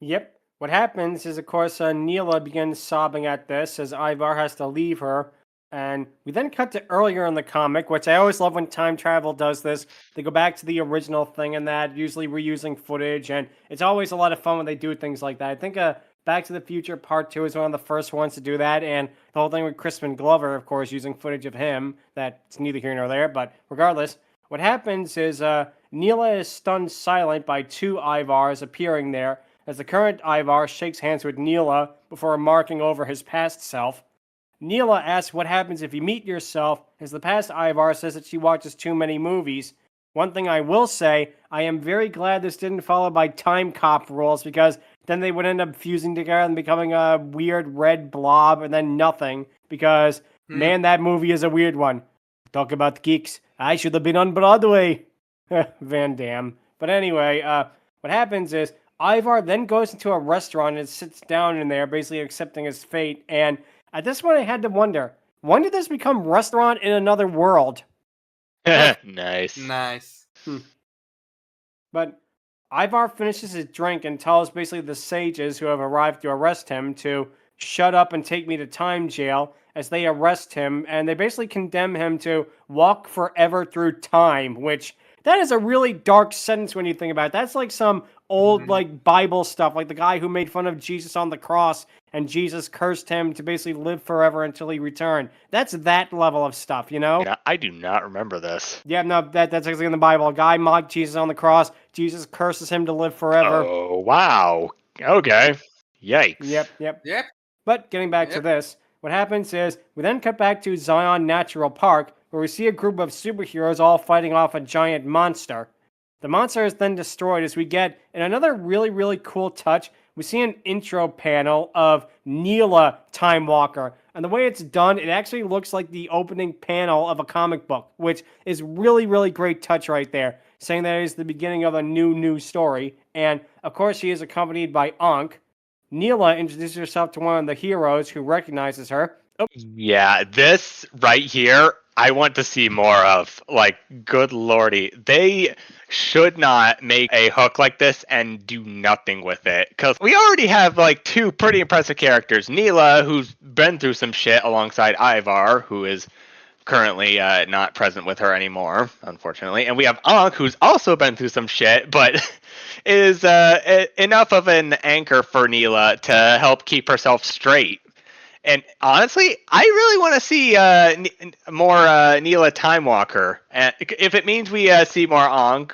Yep. What happens is, of course, Neela begins sobbing at this as Ivar has to leave her. And we then cut to earlier in the comic, which I always love when time travel does this. They go back to the original thing and that, usually reusing footage. And it's always a lot of fun when they do things like that. I think Back to the Future Part 2 is one of the first ones to do that. And the whole thing with Crispin Glover, of course, using footage of him. That's neither here nor there. But regardless, what happens is Neela is stunned silent by two Ivars appearing there, as the current Ivar shakes hands with Neela before remarking over his past self. Neela asks what happens if you meet yourself, as the past Ivar says that she watches too many movies. One thing I will say, I am very glad this didn't follow by time cop rules, because then they would end up fusing together and becoming a weird red blob and then nothing, because, man, that movie is a weird one. Talk about geeks. I should have been on Broadway. Van Damme. But anyway, what happens is, Ivar then goes into a restaurant and sits down in there, basically accepting his fate. And at this point, I had to wonder, when did this become restaurant in another world? Nice. Nice. But Ivar finishes his drink and tells basically the sages who have arrived to arrest him to shut up and take me to time jail, as they arrest him. And they basically condemn him to walk forever through time, which... that is a really dark sentence when you think about it. That's like some old Mhm. like Bible stuff, like the guy who made fun of Jesus on the cross and Jesus cursed him to basically live forever until he returned. That's that level of stuff, you know? I do not remember this. Yeah, no, that's actually in the Bible. A guy mocked Jesus on the cross. Jesus curses him to live forever. Oh, wow. Okay. Yikes. Yep. Yep. But getting back to Yep. this, what happens is we then cut back to Zion Natural Park, where we see a group of superheroes all fighting off a giant monster. The monster is then destroyed as we get, in another really, really cool touch, we see an intro panel of Neela Timewalker. And the way it's done, it actually looks like the opening panel of a comic book, which is really, really great touch right there, saying that it is the beginning of a new story. And of course, she is accompanied by Ankh. Neela introduces herself to one of the heroes who recognizes her. Oh, Yeah, this right here, I want to see more of. Like, good lordy. They should not make a hook like this and do nothing with it. Because we already have, like, two pretty impressive characters. Neela, who's been through some shit alongside Ivar, who is currently not present with her anymore, unfortunately. And we have Ankh, who's also been through some shit, but is enough of an anchor for Neela to help keep herself straight. And honestly, I really want to see more Neela Timewalker. And if it means we see more Ankh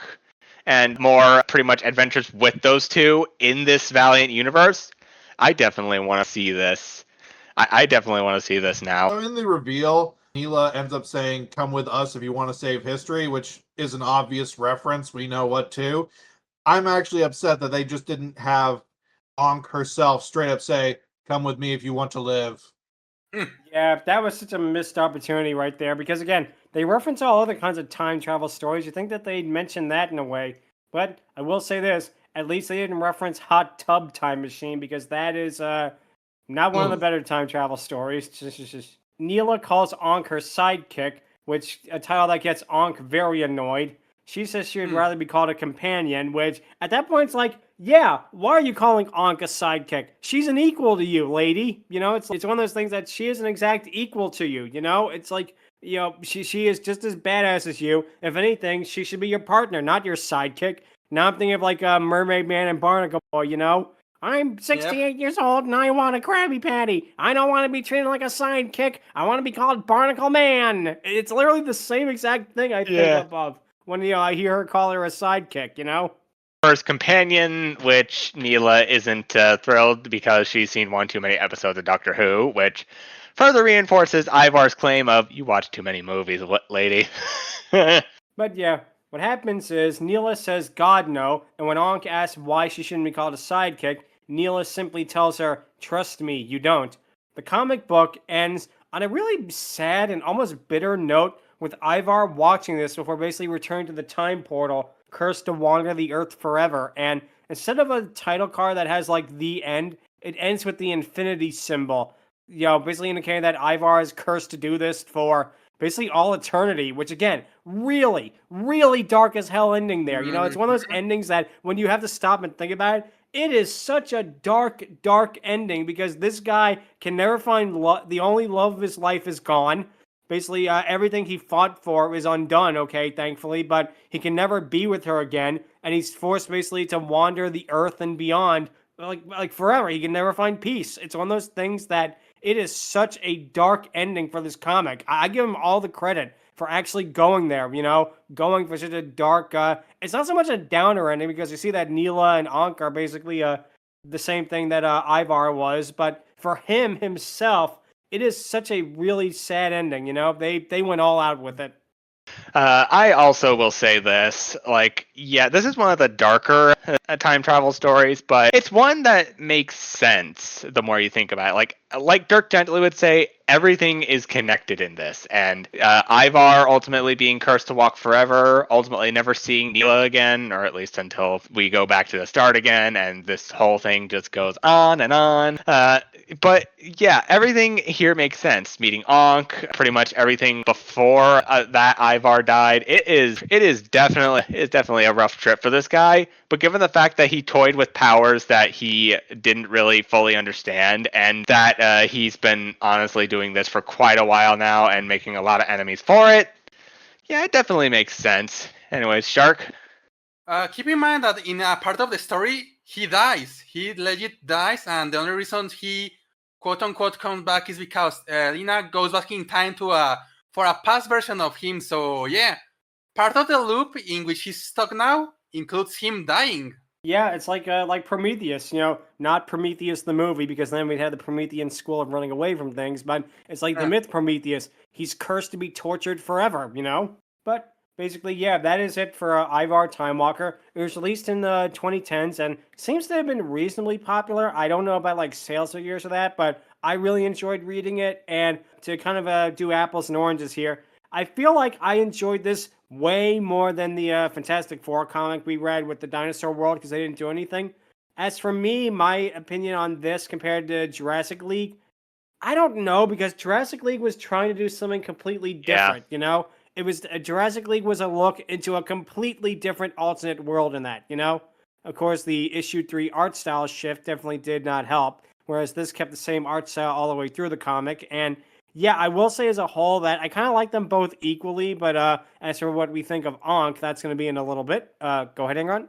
and more pretty much adventures with those two in this Valiant universe, I definitely want to see this. I definitely want to see this now. So in the reveal, Neela ends up saying, "Come with us if you want to save history," which is an obvious reference. We know what to. I'm actually upset that they just didn't have Ankh herself straight up say, "Come with me if you want to live." yeah, that was such a missed opportunity right there because, again, they reference all other kinds of time travel stories. You think that they'd mention that in a way. But I will say this, at least they didn't reference Hot Tub Time Machine because that is not one of the Ooh. better time travel stories. Neela calls Ankh her sidekick, which a title that gets Ankh very annoyed. She says she would rather be called a companion, which at that point it's like, yeah, why are you calling Ankh a sidekick? She's an equal to you, lady. You know, it's one of those things that she is an exact equal to you. You know, it's like, you know, she is just as badass as you. If anything, she should be your partner, not your sidekick. Now I'm thinking of like Mermaid Man and Barnacle Boy. You know, I'm 68 years old and I want a Krabby Patty. I don't want to be treated like a sidekick. I want to be called Barnacle Man. It's literally the same exact thing I think of when I hear her call her a sidekick. You know. First companion, which Neela isn't thrilled because she's seen one too many episodes of Doctor Who, which further reinforces Ivar's claim of, you watch too many movies, lady. But yeah, what happens is Neela says God no, and when Ankh asks why she shouldn't be called a sidekick, Neela simply tells her, trust me, you don't. The comic book ends on a really sad and almost bitter note with Ivar watching this before basically returning to the time portal, cursed to wander the earth forever. And instead of a title card that has like the end, it ends with the infinity symbol. You know, basically indicating that Ivar is cursed to do this for basically all eternity, which again, really, really dark as hell ending there. You know, it's one of those endings that when you have to stop and think about it, it is such a dark, dark ending because this guy can never find love. The only love of his life is gone. Basically, everything he fought for is undone, okay, thankfully, but he can never be with her again, and he's forced basically to wander the earth and beyond, like forever. He can never find peace. It's one of those things that it is such a dark ending for this comic. I give him all the credit for actually going there, you know, going for such a dark, it's not so much a downer ending because you see that Neela and Ankh are basically the same thing that Ivar was, but for him himself, it is such a really sad ending, you know? They went all out with it. I also will say this, like, yeah, this is one of the darker time travel stories, but it's one that makes sense the more you think about it. Like Dirk Gently would say, everything is connected in this, and Ivar ultimately being cursed to walk forever, ultimately never seeing Neela again, or at least until we go back to the start again, and this whole thing just goes on and on. But yeah, everything here makes sense. Meeting Ankh, pretty much everything before that Ivar died. It is definitely a rough trip for this guy. But given the fact that he toyed with powers that he didn't really fully understand, and that he's been honestly doing this for quite a while now and making a lot of enemies for it, yeah, it definitely makes sense. Anyways, Shark. Keep in mind that in a part of the story, he dies. He legit dies, and the only reason he quote unquote comes back is because Lina goes back in time to for a past version of him. So yeah, part of the loop in which he's stuck now includes him dying. Yeah, it's like Prometheus, not Prometheus the movie, because then we'd have the Promethean school of running away from things, but it's like the myth Prometheus. He's cursed to be tortured forever. But basically, yeah, that is it for Ivar Timewalker. It was released in the 2010s and seems to have been reasonably popular. I don't know about like sales figures of that, but I really enjoyed reading it. And to kind of do apples and oranges here, I feel like I enjoyed this way more than the Fantastic Four comic we read with the dinosaur world because they didn't do anything. As for me, my opinion on this compared to Jurassic League, I don't know because Jurassic League was trying to do something completely different, It was Jurassic League was a look into a completely different alternate world in that. Of course, the issue 3 art style shift definitely did not help, whereas this kept the same art style all the way through the comic. And yeah, I will say as a whole that I kind of like them both equally, but as for what we think of Ankh, that's going to be in a little bit. Go ahead, Angron.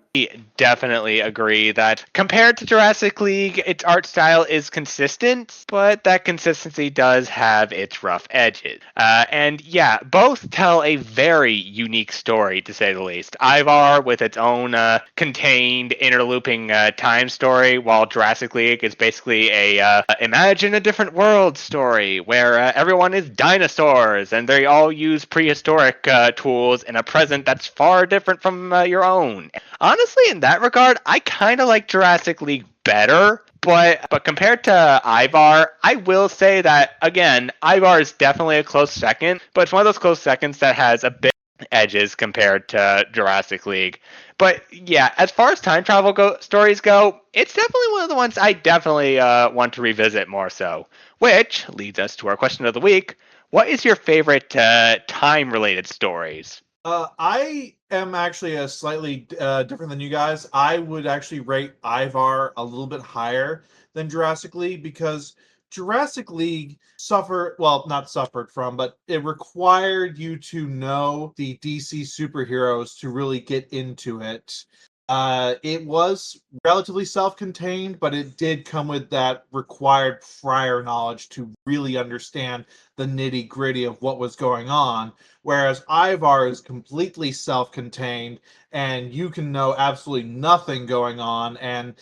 Definitely agree that compared to Jurassic League, its art style is consistent, but that consistency does have its rough edges. And yeah, both tell a very unique story, to say the least. Ivar with its own contained interlooping time story, while Jurassic League is basically a imagine a different world story where everyone is dinosaurs and they all use prehistoric tools in a present that's far different from your own. Honestly, in that regard, I kind of like Jurassic League better, but compared to Ivar, I will say that, again, Ivar is definitely a close second, but it's one of those close seconds that has a bit edges compared to Jurassic League. But yeah, as far as time travel stories go, it's definitely one of the ones I definitely want to revisit more so. Which leads us to our question of the week. What is your favorite time-related stories? I am actually a slightly different than you guys. I would actually rate Ivar a little bit higher than Jurassic League because Jurassic League not suffered from, but it required you to know the DC superheroes to really get into it. It was relatively self-contained, but it did come with that required prior knowledge to really understand the nitty-gritty of what was going on. Whereas Ivar is completely self-contained, and you can know absolutely nothing going on and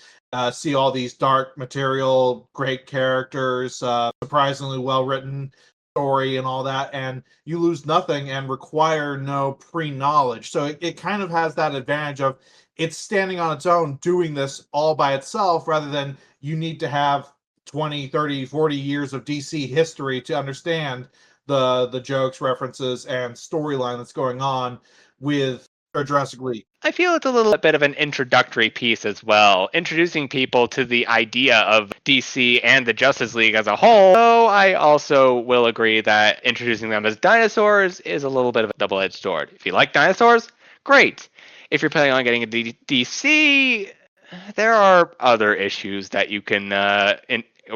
see all these dark material, great characters, surprisingly well-written story and all that, and you lose nothing and require no pre-knowledge. So it kind of has that advantage of it's standing on its own doing this all by itself rather than you need to have 20, 30, 40 years of DC history to understand the jokes, references, and storyline that's going on with Jurassic League. I feel it's a little bit of an introductory piece as well, introducing people to the idea of DC and the Justice League as a whole. Though I also will agree that introducing them as dinosaurs is a little bit of a double-edged sword. If you like dinosaurs, great. If you're planning on getting into DC, there are other issues that you can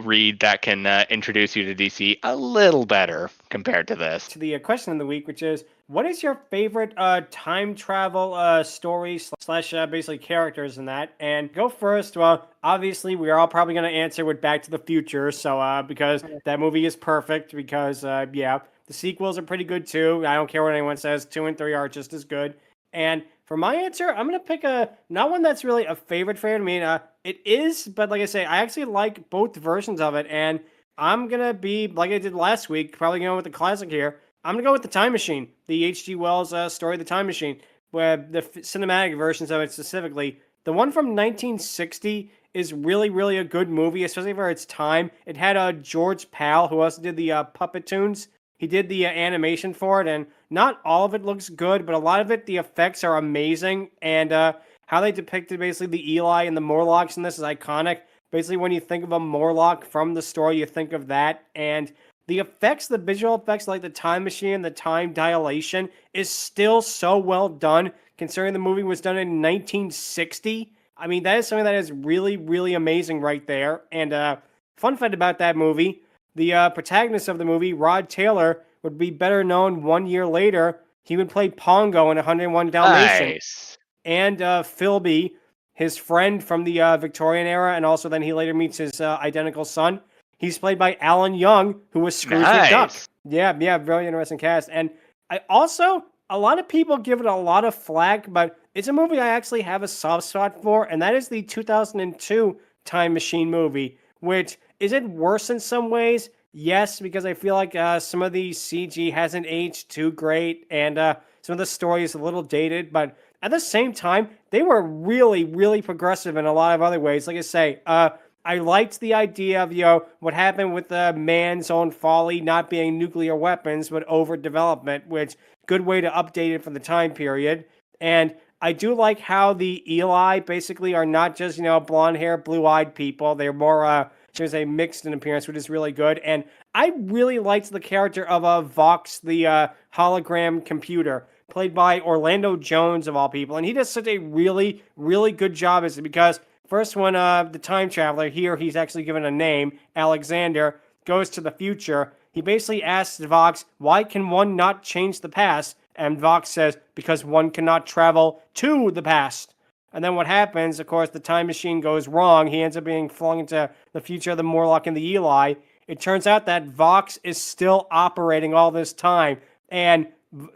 read that can introduce you to DC a little better compared to this. To the question of the week, which is, what is your favorite time travel story slash basically characters in that? And go first. Well, obviously, we are all probably going to answer with Back to the Future, so because that movie is perfect. Because yeah, the sequels are pretty good too. I don't care what anyone says. 2 and 3 are just as good. And for my answer, I'm going to pick not one that's really a favorite I mean, it is, but like I say, I actually like both versions of it. And I'm going to be, like I did last week, probably going with the classic here. I'm going to go with The Time Machine, the H.G. Wells story, The Time Machine, where the cinematic versions of it specifically. The one from 1960 is really, really a good movie, especially for its time. It had George Pal, who also did the Puppet Tunes. He did the animation for it, and not all of it looks good, but a lot of it, the effects are amazing, and how they depicted basically the Eli and the Morlocks in this is iconic. Basically, when you think of a Morlock from the story, you think of that, and the effects, the visual effects, like the time machine, the time dilation, is still so well done, considering the movie was done in 1960. I mean, that is something that is really, really amazing right there, and fun fact about that movie, the protagonist of the movie, Rod Taylor, would be better known 1 year later. He would play Pongo in 101 Dalmatians. Nice. and Philby, his friend from the Victorian era, and also then he later meets his identical son. He's played by Alan Young, who was Scrooge McDuck. Yeah, very interesting cast. And I also, a lot of people give it a lot of flack, but it's a movie I actually have a soft spot for, and that is the 2002 Time Machine movie, which is it worse in some ways? Yes, because I feel like some of the CG hasn't aged too great, and some of the story is a little dated, but at the same time, they were really, really progressive in a lot of other ways. Like I say, I liked the idea of, what happened with man's own folly not being nuclear weapons, but overdevelopment, which good way to update it for the time period. And I do like how the Eli basically are not just, blonde hair, blue-eyed people. They're more, should I say, mixed in appearance, which is really good. And I really liked the character of Vox, the hologram computer, played by Orlando Jones, of all people. And he does such a really, really good job as it, because first when the time traveler, here he's actually given a name, Alexander, goes to the future, he basically asks Vox, why can one not change the past? And Vox says, because one cannot travel to the past. And then what happens, of course, the time machine goes wrong. He ends up being flung into the future of the Morlock and the Eli. It turns out that Vox is still operating all this time. And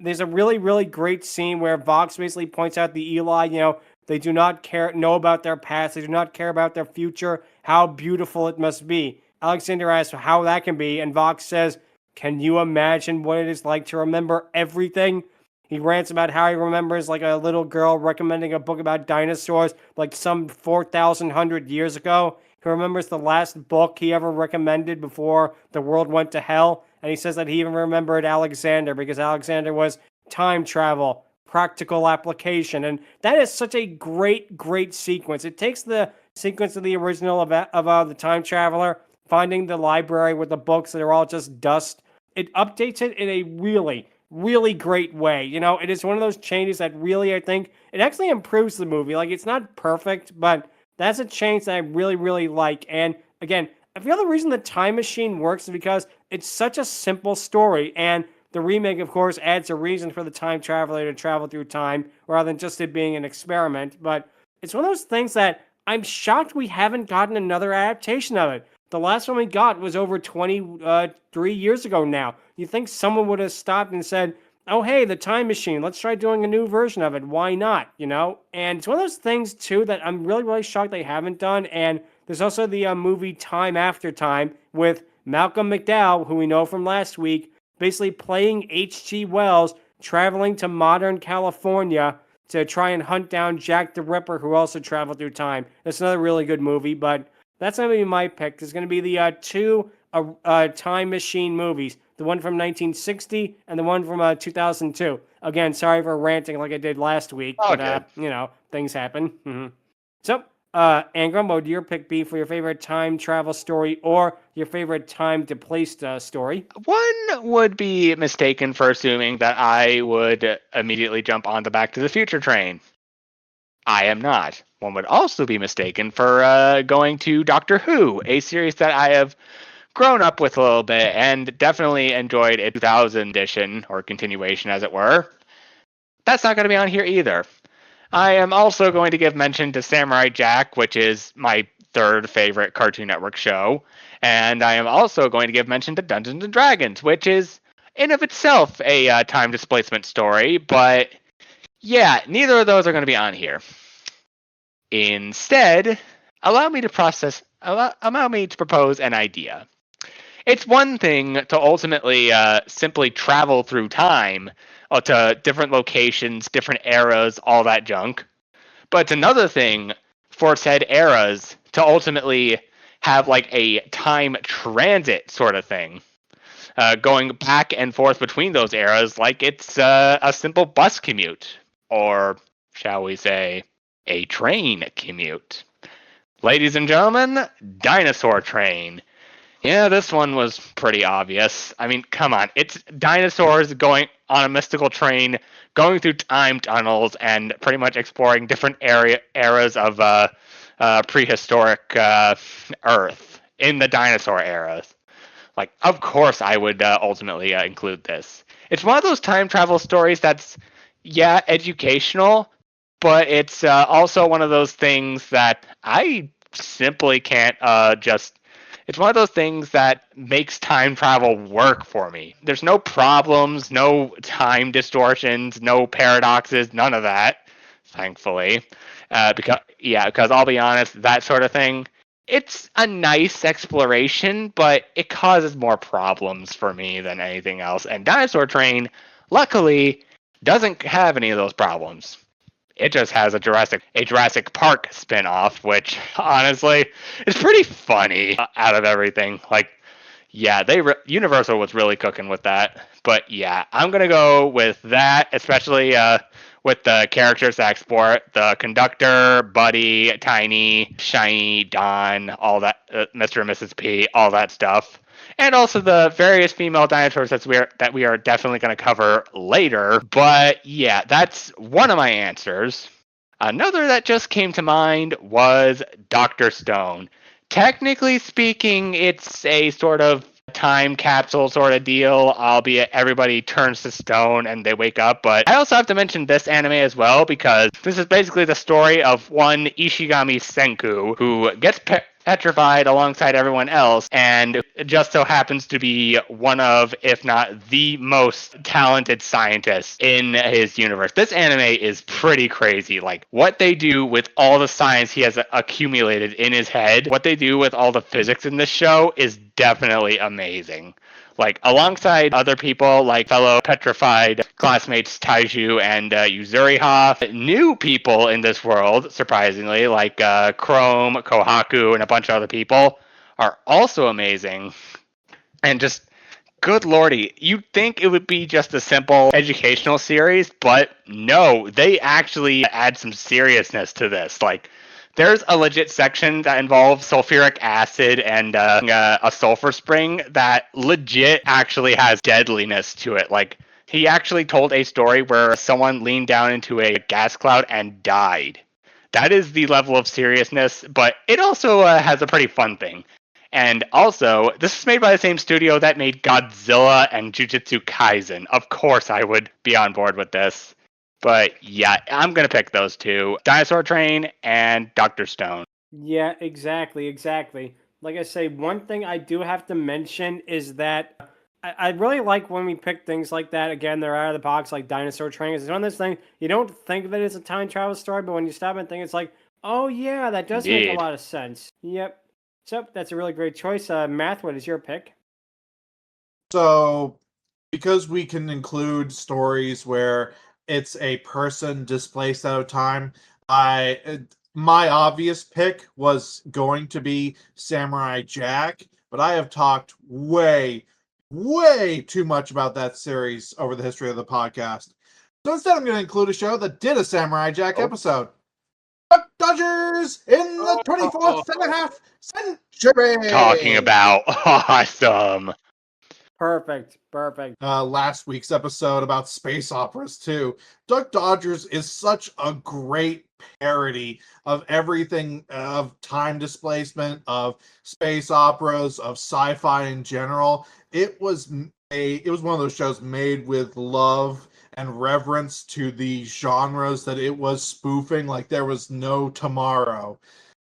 there's a really, really great scene where Vox basically points out the Eli, they do not know about their past. They do not care about their future, how beautiful it must be. Alexander asks how that can be, and Vox says, can you imagine what it is like to remember everything? He rants about how he remembers like a little girl recommending a book about dinosaurs like some 4,100 years ago. He remembers the last book he ever recommended before the world went to hell. And he says that he even remembered Alexander because Alexander was time travel, practical application. And that is such a great, great sequence. It takes the sequence of the original of the time traveler, finding the library with the books that are all just dust. It updates it in a really, really great way. It is one of those changes that really, I think, it actually improves the movie. Like, it's not perfect, but that's a change that I really, really like. And again, I feel the reason the Time Machine works is because it's such a simple story, and the remake, of course, adds a reason for the time traveler to travel through time, rather than just it being an experiment. But it's one of those things that I'm shocked we haven't gotten another adaptation of it. The last one we got was over 23 years ago now. You think someone would have stopped and said, oh, hey, the Time Machine, let's try doing a new version of it. Why not, And it's one of those things, too, that I'm really, really shocked they haven't done. And there's also the movie Time After Time with Malcolm McDowell, who we know from last week, basically playing H.G. Wells, traveling to modern California to try and hunt down Jack the Ripper, who also traveled through time. That's another really good movie, but that's going to be my pick. It's going to be the two Time Machine movies, the one from 1960 and the one from 2002. Again, sorry for ranting like I did last week, but things happen. Mm-hmm. So, Angron, what would your pick be for your favorite time travel story or your favorite time displaced story? One would be mistaken for assuming that I would immediately jump on the Back to the Future train. I am not. One would also be mistaken for going to Doctor Who, a series that I have grown up with a little bit and definitely enjoyed a 2000 edition, or continuation as it were. That's not going to be on here either. I am also going to give mention to Samurai Jack, which is my third favorite Cartoon Network show. And I am also going to give mention to Dungeons & Dragons, which is in of itself a time displacement story. But yeah, neither of those are going to be on here. Instead, allow me to propose an idea. It's one thing to ultimately simply travel through time to different locations, different eras, all that junk. But it's another thing for said eras to ultimately have like a time transit sort of thing. Going back and forth between those eras like it's a simple bus commute. Or, shall we say, a train commute. Ladies and gentlemen, Dinosaur Train. Yeah, this one was pretty obvious. I mean, come on. It's dinosaurs going on a mystical train, going through time tunnels, and pretty much exploring different eras of prehistoric Earth in the dinosaur eras. Like, of course I would ultimately include this. It's one of those time travel stories that's, yeah, educational, but it's also one of those things that I simply can't just. It's one of those things that makes time travel work for me. There's no problems, no time distortions, no paradoxes, none of that, thankfully. Because I'll be honest, that sort of thing, it's a nice exploration, but it causes more problems for me than anything else. And Dinosaur Train, luckily, doesn't have any of those problems. It just has a Jurassic Park spin-off, which honestly is pretty funny out of everything. Like, yeah, Universal was really cooking with that. But yeah, I'm gonna go with that, especially with the characters that export the conductor, Buddy, Tiny, Shiny, Don, all that, Mr. and Mrs. P, all that stuff. And also the various female dinosaurs that we are definitely going to cover later. But yeah, that's one of my answers. Another that just came to mind was Dr. Stone. Technically speaking, it's a sort of time capsule sort of deal, albeit everybody turns to stone and they wake up. But I also have to mention this anime as well, because this is basically the story of one Ishigami Senku who gets petrified alongside everyone else, and just so happens to be one of, if not the most talented scientists in his universe. This anime is pretty crazy. Like, what they do with all the science he has accumulated in his head, what they do with all the physics in this show is definitely amazing. Like, alongside other people, like fellow petrified classmates Taiju and Yuzuriha, new people in this world, surprisingly, like Chrome, Kohaku, and a bunch of other people, are also amazing. And just, good lordy, you'd think it would be just a simple educational series, but no, they actually add some seriousness to this. Like, there's a legit section that involves sulfuric acid and a sulfur spring that legit actually has deadliness to it. Like, he actually told a story where someone leaned down into a gas cloud and died. That is the level of seriousness, but it also has a pretty fun thing. And also, this is made by the same studio that made Godzilla and Jujutsu Kaisen. Of course I would be on board with this. But yeah, I'm going to pick those two. Dinosaur Train and Dr. Stone. Yeah, exactly. Like I say, one thing I do have to mention is that I really like when we pick things like that. Again, they're out of the box, like Dinosaur Train. It's one of those things, you don't think of it as a time travel story, but when you stop and think, it's like, oh yeah, that does make a Indeed. lot of sense. Yep. So that's a really great choice. Math, what is your pick? So, because we can include stories where it's a person displaced out of time, my obvious pick was going to be Samurai Jack, but I have talked way too much about that series over the history of the podcast. So instead, I'm going to include a show that did a Samurai Jack episode. Duck Dodgers in the 24th and a half century. Talking about awesome. Perfect. Last week's episode about space operas too. Duck Dodgers is such a great parody of everything, of time displacement, of space operas, of sci-fi in general. It was one of those shows made with love and reverence to the genres that it was spoofing like there was no tomorrow.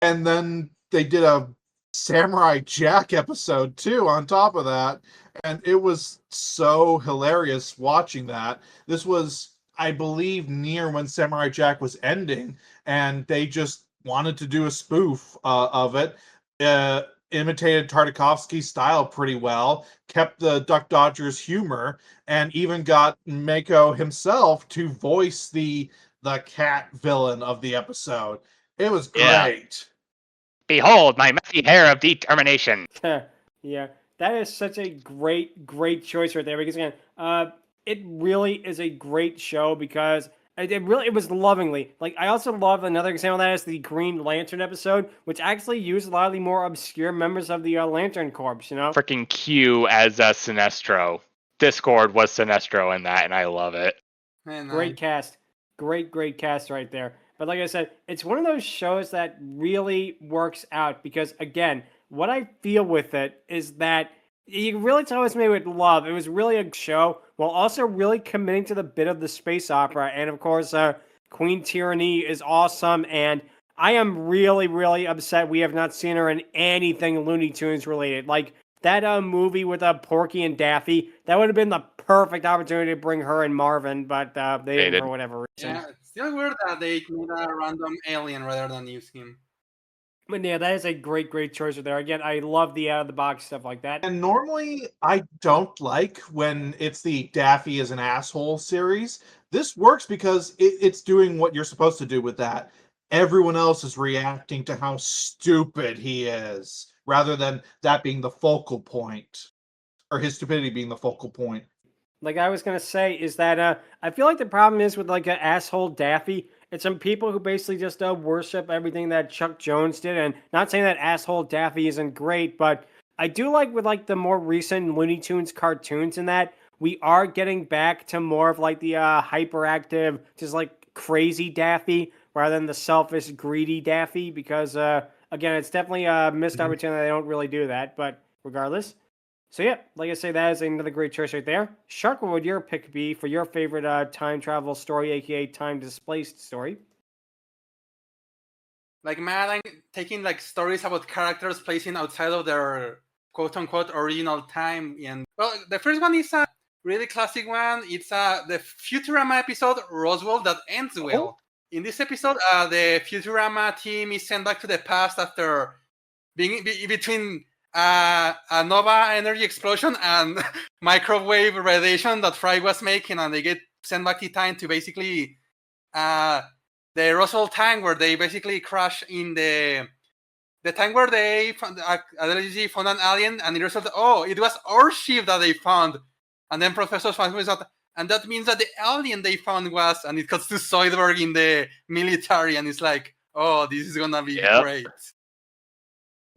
And then they did a Samurai Jack episode too on top of that, and it was so hilarious watching that. This was, I believe, near when Samurai Jack was ending, and they just wanted to do a spoof of it. Imitated Tartakovsky's style pretty well, kept the Duck Dodgers humor, and even got Mako himself to voice the cat villain of the episode. It was great. Behold my messy hair of determination. Yeah, that is such a great choice right there. Because again, it really is a great show because it was lovingly. Like, I also love another example of that is the Green Lantern episode, which actually used a lot of the more obscure members of the Lantern Corps. You know, Freaking Q as Sinestro. Discord was Sinestro in that, and I love it. Man, great cast, great cast right there. But like I said, it's one of those shows that really works out because, again, what I feel with it is that you can really tell it's made with love. It was really a show while also really committing to the bit of the space opera. And of course, Queen Tyranny is awesome, and I am really, really upset we have not seen her in anything Looney Tunes related. Like that movie with Porky and Daffy, that would have been the perfect opportunity to bring her and Marvin, but they didn't for whatever reason. Yeah, it's still weird that they made a random alien rather than use him. But yeah, that is a great, great choice right there. Again, I love the out of the box stuff like that. And normally I don't like when it's the Daffy is an asshole series. This works because it's doing what you're supposed to do with that. Everyone else is reacting to how stupid he is, rather than that being the focal point, or his stupidity being the focal point. Like I was gonna say, is that I feel like the problem is with like an asshole Daffy. It's some people who basically just worship everything that Chuck Jones did, and not saying that asshole Daffy isn't great, but I do like with like the more recent Looney Tunes cartoons in that we are getting back to more of like the hyperactive, just like crazy Daffy rather than the selfish, greedy Daffy. Because again, it's definitely a missed opportunity. They don't really do that, but regardless. So yeah, like I say, that is another great choice right there. Shark, what would your pick be for your favorite time travel story, aka time displaced story? Like I'm taking like stories about characters placing outside of their quote unquote original time. And well, the first one is a really classic one. It's the Futurama episode Roswell that ends well. In this episode, the Futurama team is sent back to the past after being between a nova energy explosion and microwave radiation that Fry was making, and they get sent back in time to basically the Roswell tank where they basically crash in the tank where they found an alien, and it resulted, it was our ship that they found. And then Professor Swanson was out, and that means that the alien they found was, and it cuts to Zoidberg in the military, and it's like, this is gonna be great.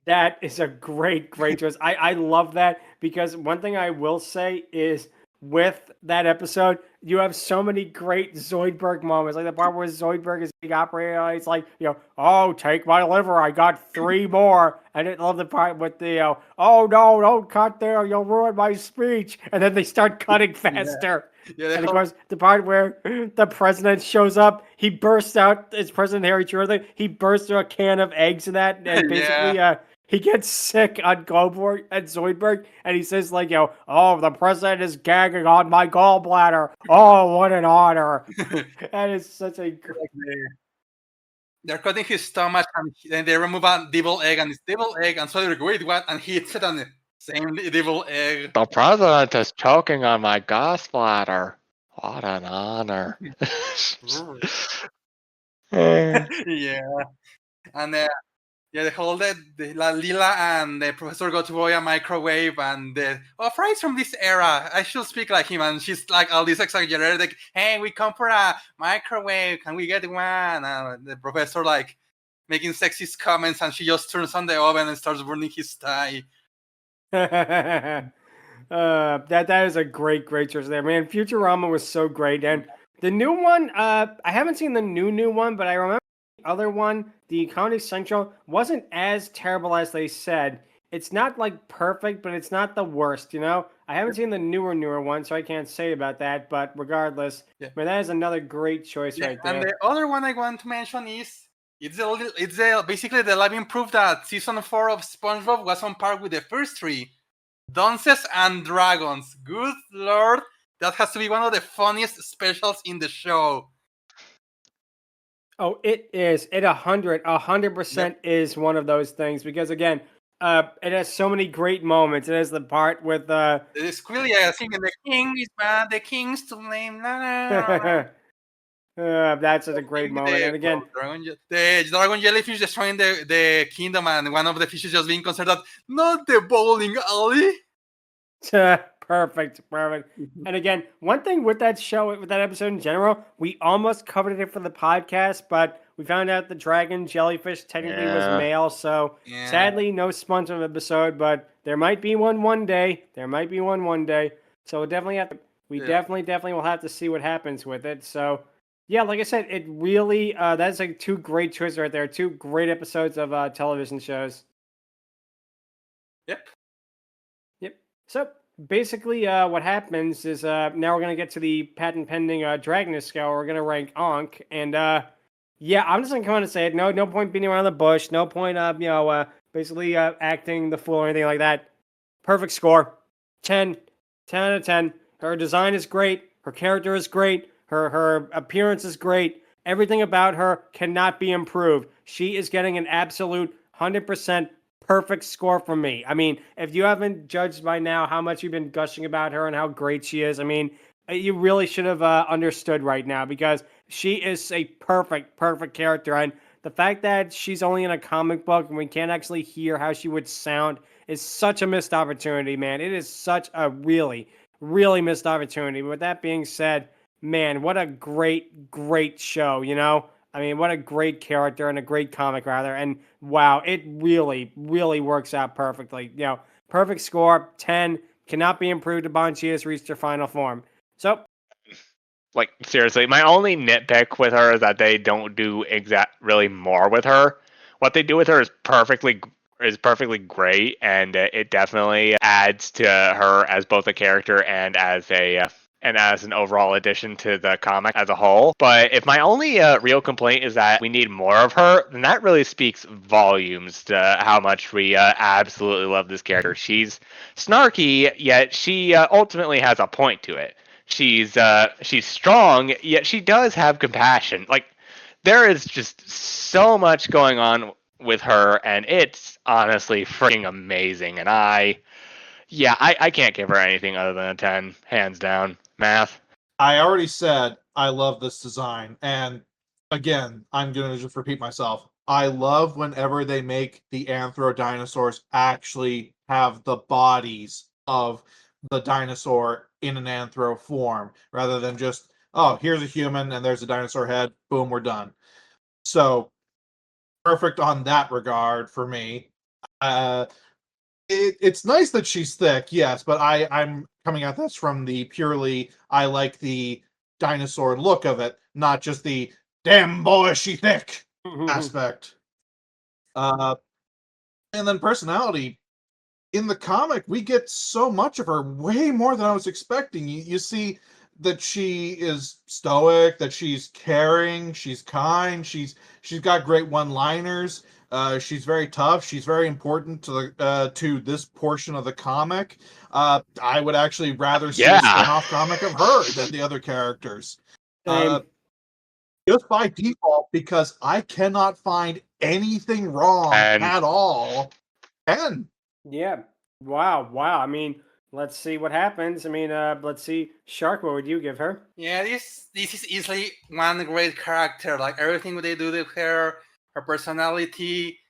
That is a great, great choice. I love that, because one thing I will say is with that episode, you have so many great Zoidberg moments. Like the part where Zoidberg is being operated, it's like, take my liver, I got 3 more. And I love the part with the, oh no, don't cut there, you'll ruin my speech. And then they start cutting faster. Yeah, and of course, the part where the president shows up, he bursts out, it's President Harry Truman, he bursts through a can of eggs and that, and basically, he gets sick on Goldberg and Zoidberg, and he says, like, the president is gagging on my gallbladder. Oh, what an honor. And it's such a great name. They're cutting his stomach, and then they remove a devil egg, and it's devil egg, and so they're like, wait, what? And he hits it on the same devil egg. The president is choking on my gallbladder. What an honor. Yeah. And the whole Leela and the professor go to buy a microwave, and Fry's from this era. I should speak like him, and she's like all this exaggerated, like, hey, we come for a microwave, can we get one? And the professor like making sexist comments, and she just turns on the oven and starts burning his tie. That is a great, great choice there, man. Futurama was so great, and the new one, I haven't seen the new one, but I remember the other one, the Comedy Central, wasn't as terrible as they said. It's not like perfect, but it's not the worst, I haven't seen the newer one, so I can't say about that, but regardless, man, that is another great choice right there. And the other one I want to mention is basically the living proof that season 4 of SpongeBob was on par with the first 3. Dunces and Dragons. Good lord, that has to be one of the funniest specials in the show. Oh, it is. It 100% is one of those things, because again, it has so many great moments. It has the part with the Squilly singing the king is bad, the king's to blame. That's a great moment. And again, the dragon jellyfish destroying the kingdom, and one of the fishes just being concerned that not the bowling alley. Perfect. And again, one thing with that show, with that episode in general, we almost covered it for the podcast, but we found out the dragon jellyfish technically was male, so sadly no SpongeBob episode, but there might be one day. So we'll definitely have to, definitely will have to see what happens with it. So yeah, like I said, it really, that's like 2 great choices right there. 2 great episodes of television shows. Yep. So basically, what happens is now we're gonna get to the patent pending Dragoness Scale. We're gonna rank Ankh, and yeah, I'm just gonna come out and say it. No point beating around the bush. No point basically acting the fool or anything like that. Perfect score, 10, 10 out of 10. Her design is great. Her character is great. Her appearance is great. Everything about her cannot be improved. She is getting an absolute 100% perfect score from me. I mean, if you haven't judged by now how much you've been gushing about her and how great she is, I mean, you really should have understood right now, because she is a perfect character. And the fact that she's only in a comic book and we can't actually hear how she would sound is such a missed opportunity, man. It is such a really missed opportunity. But with that being said, man, what a great show, you know? I mean, what a great character and a great comic, rather. And wow, it really works out perfectly. You know, perfect score, 10, cannot be improved upon she has reached her final form. So, Like, seriously, my only nitpick with her is that they don't do really more with her. What they do with her is perfectly great, and it definitely adds to her as both a character and as an overall addition to the comic as a whole. But if my only real complaint is that we need more of her, then that really speaks volumes to how much we absolutely love this character. She's snarky, yet she ultimately has a point to it. She's strong, yet she does have compassion. Like, there is just so much going on with her, and it's honestly freaking amazing. And I can't give her anything other than a 10, hands down. Math. I already said I love this design, and again, I'm going to just repeat myself. I love whenever they make the anthro dinosaurs actually have the bodies of the dinosaur in an anthro form, rather than just, oh, here's a human and there's a dinosaur head, boom, we're done. So perfect on that regard for me. It's nice that she's thick, yes, but I'm coming at this from the purely I like the dinosaur look of it, not just the damn boy is she thick aspect. And then personality. In the comic, we get so much of her, way more than I was expecting. You see that she is stoic, that she's caring, she's kind, she's got great one-liners. She's very tough. She's very important to this portion of the comic. I would actually rather see a spin-off comic of her than the other characters. Just by default, because I cannot find anything wrong at all. And yeah. Wow. I mean, let's see what happens. I mean, let's see. Shark, what would you give her? Yeah, this is easily one great character. Like, everything they do with her personality.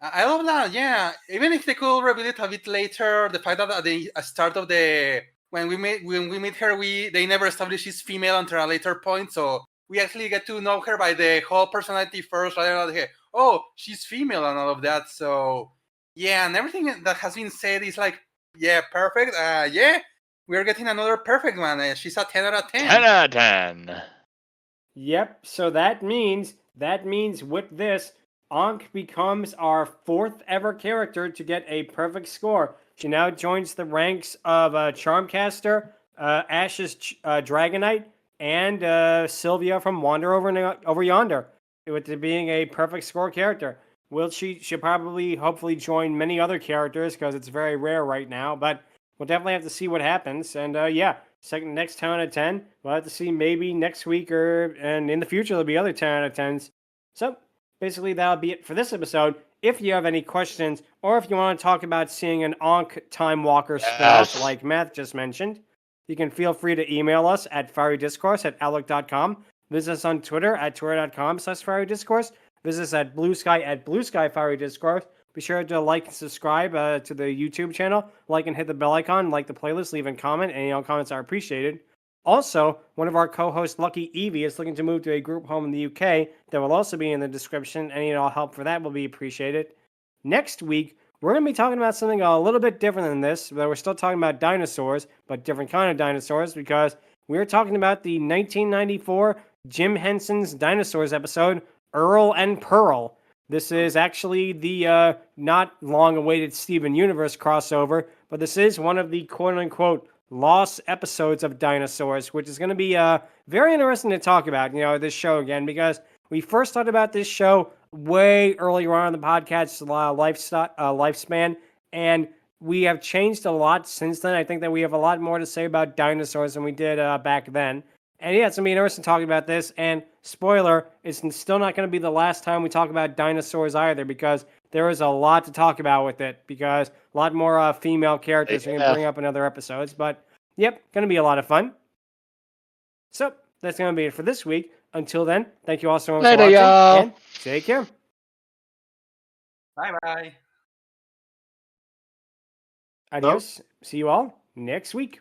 I love that, yeah. Even if they could reveal it a bit later, the fact that at the start of when we meet her, they never established she's female until a later point, so we actually get to know her by the whole personality first, rather than she's female and all of that. So yeah, and everything that has been said is like, yeah, perfect. Yeah, we're getting another perfect one. She's a 10 out of 10. 10 out of 10. Yep. So that means with this, Ankh becomes our 4th ever character to get a perfect score. She now joins the ranks of Charmcaster, Ash's Dragonite, and Sylvia from Wander Over Yonder, with it being a perfect score character. She'll probably, hopefully, join many other characters because it's very rare right now, but we'll definitely have to see what happens. And yeah, next 10 out of 10. We'll have to see maybe next week and in the future there'll be other 10 out of 10s. So basically that'll be it for this episode. If you have any questions, or if you want to talk about seeing an Ankh Timewalker spin-off like Matt just mentioned, you can feel free to email us at fierydiscourse@outlook.com. Visit us on Twitter at twitter.com/fierydiscourse. Visit us at Blue Sky Fiery Discourse. Be sure to like and subscribe to the YouTube channel. Like and hit the bell icon. Like the playlist. Leave a comment. Any comments are appreciated. Also, one of our co-hosts, Lucky Evie, is looking to move to a group home in the UK. That will also be in the description. Any and all help for that will be appreciated. Next week, we're going to be talking about something a little bit different than this. But we're still talking about dinosaurs, but different kind of dinosaurs, because we're talking about the 1994 Jim Henson's Dinosaurs episode, Earl and Pearl. This is actually the not long-awaited Steven Universe crossover, but this is one of the quote-unquote lost episodes of Dinosaurs, which is going to be very interesting to talk about, this show again, because we first thought about this show way earlier on in the podcast's lifespan, and we have changed a lot since then. I think that we have a lot more to say about dinosaurs than we did back then. And yeah, it's going to be interesting talking about this. And spoiler, it's still not going to be the last time we talk about dinosaurs either, because there is a lot to talk about with it, because a lot more female characters are going to bring up in other episodes. But yep, going to be a lot of fun. So that's going to be it for this week. Until then, thank you all so much for watching, y'all. and take care. Bye-bye. Adios. See you all next week.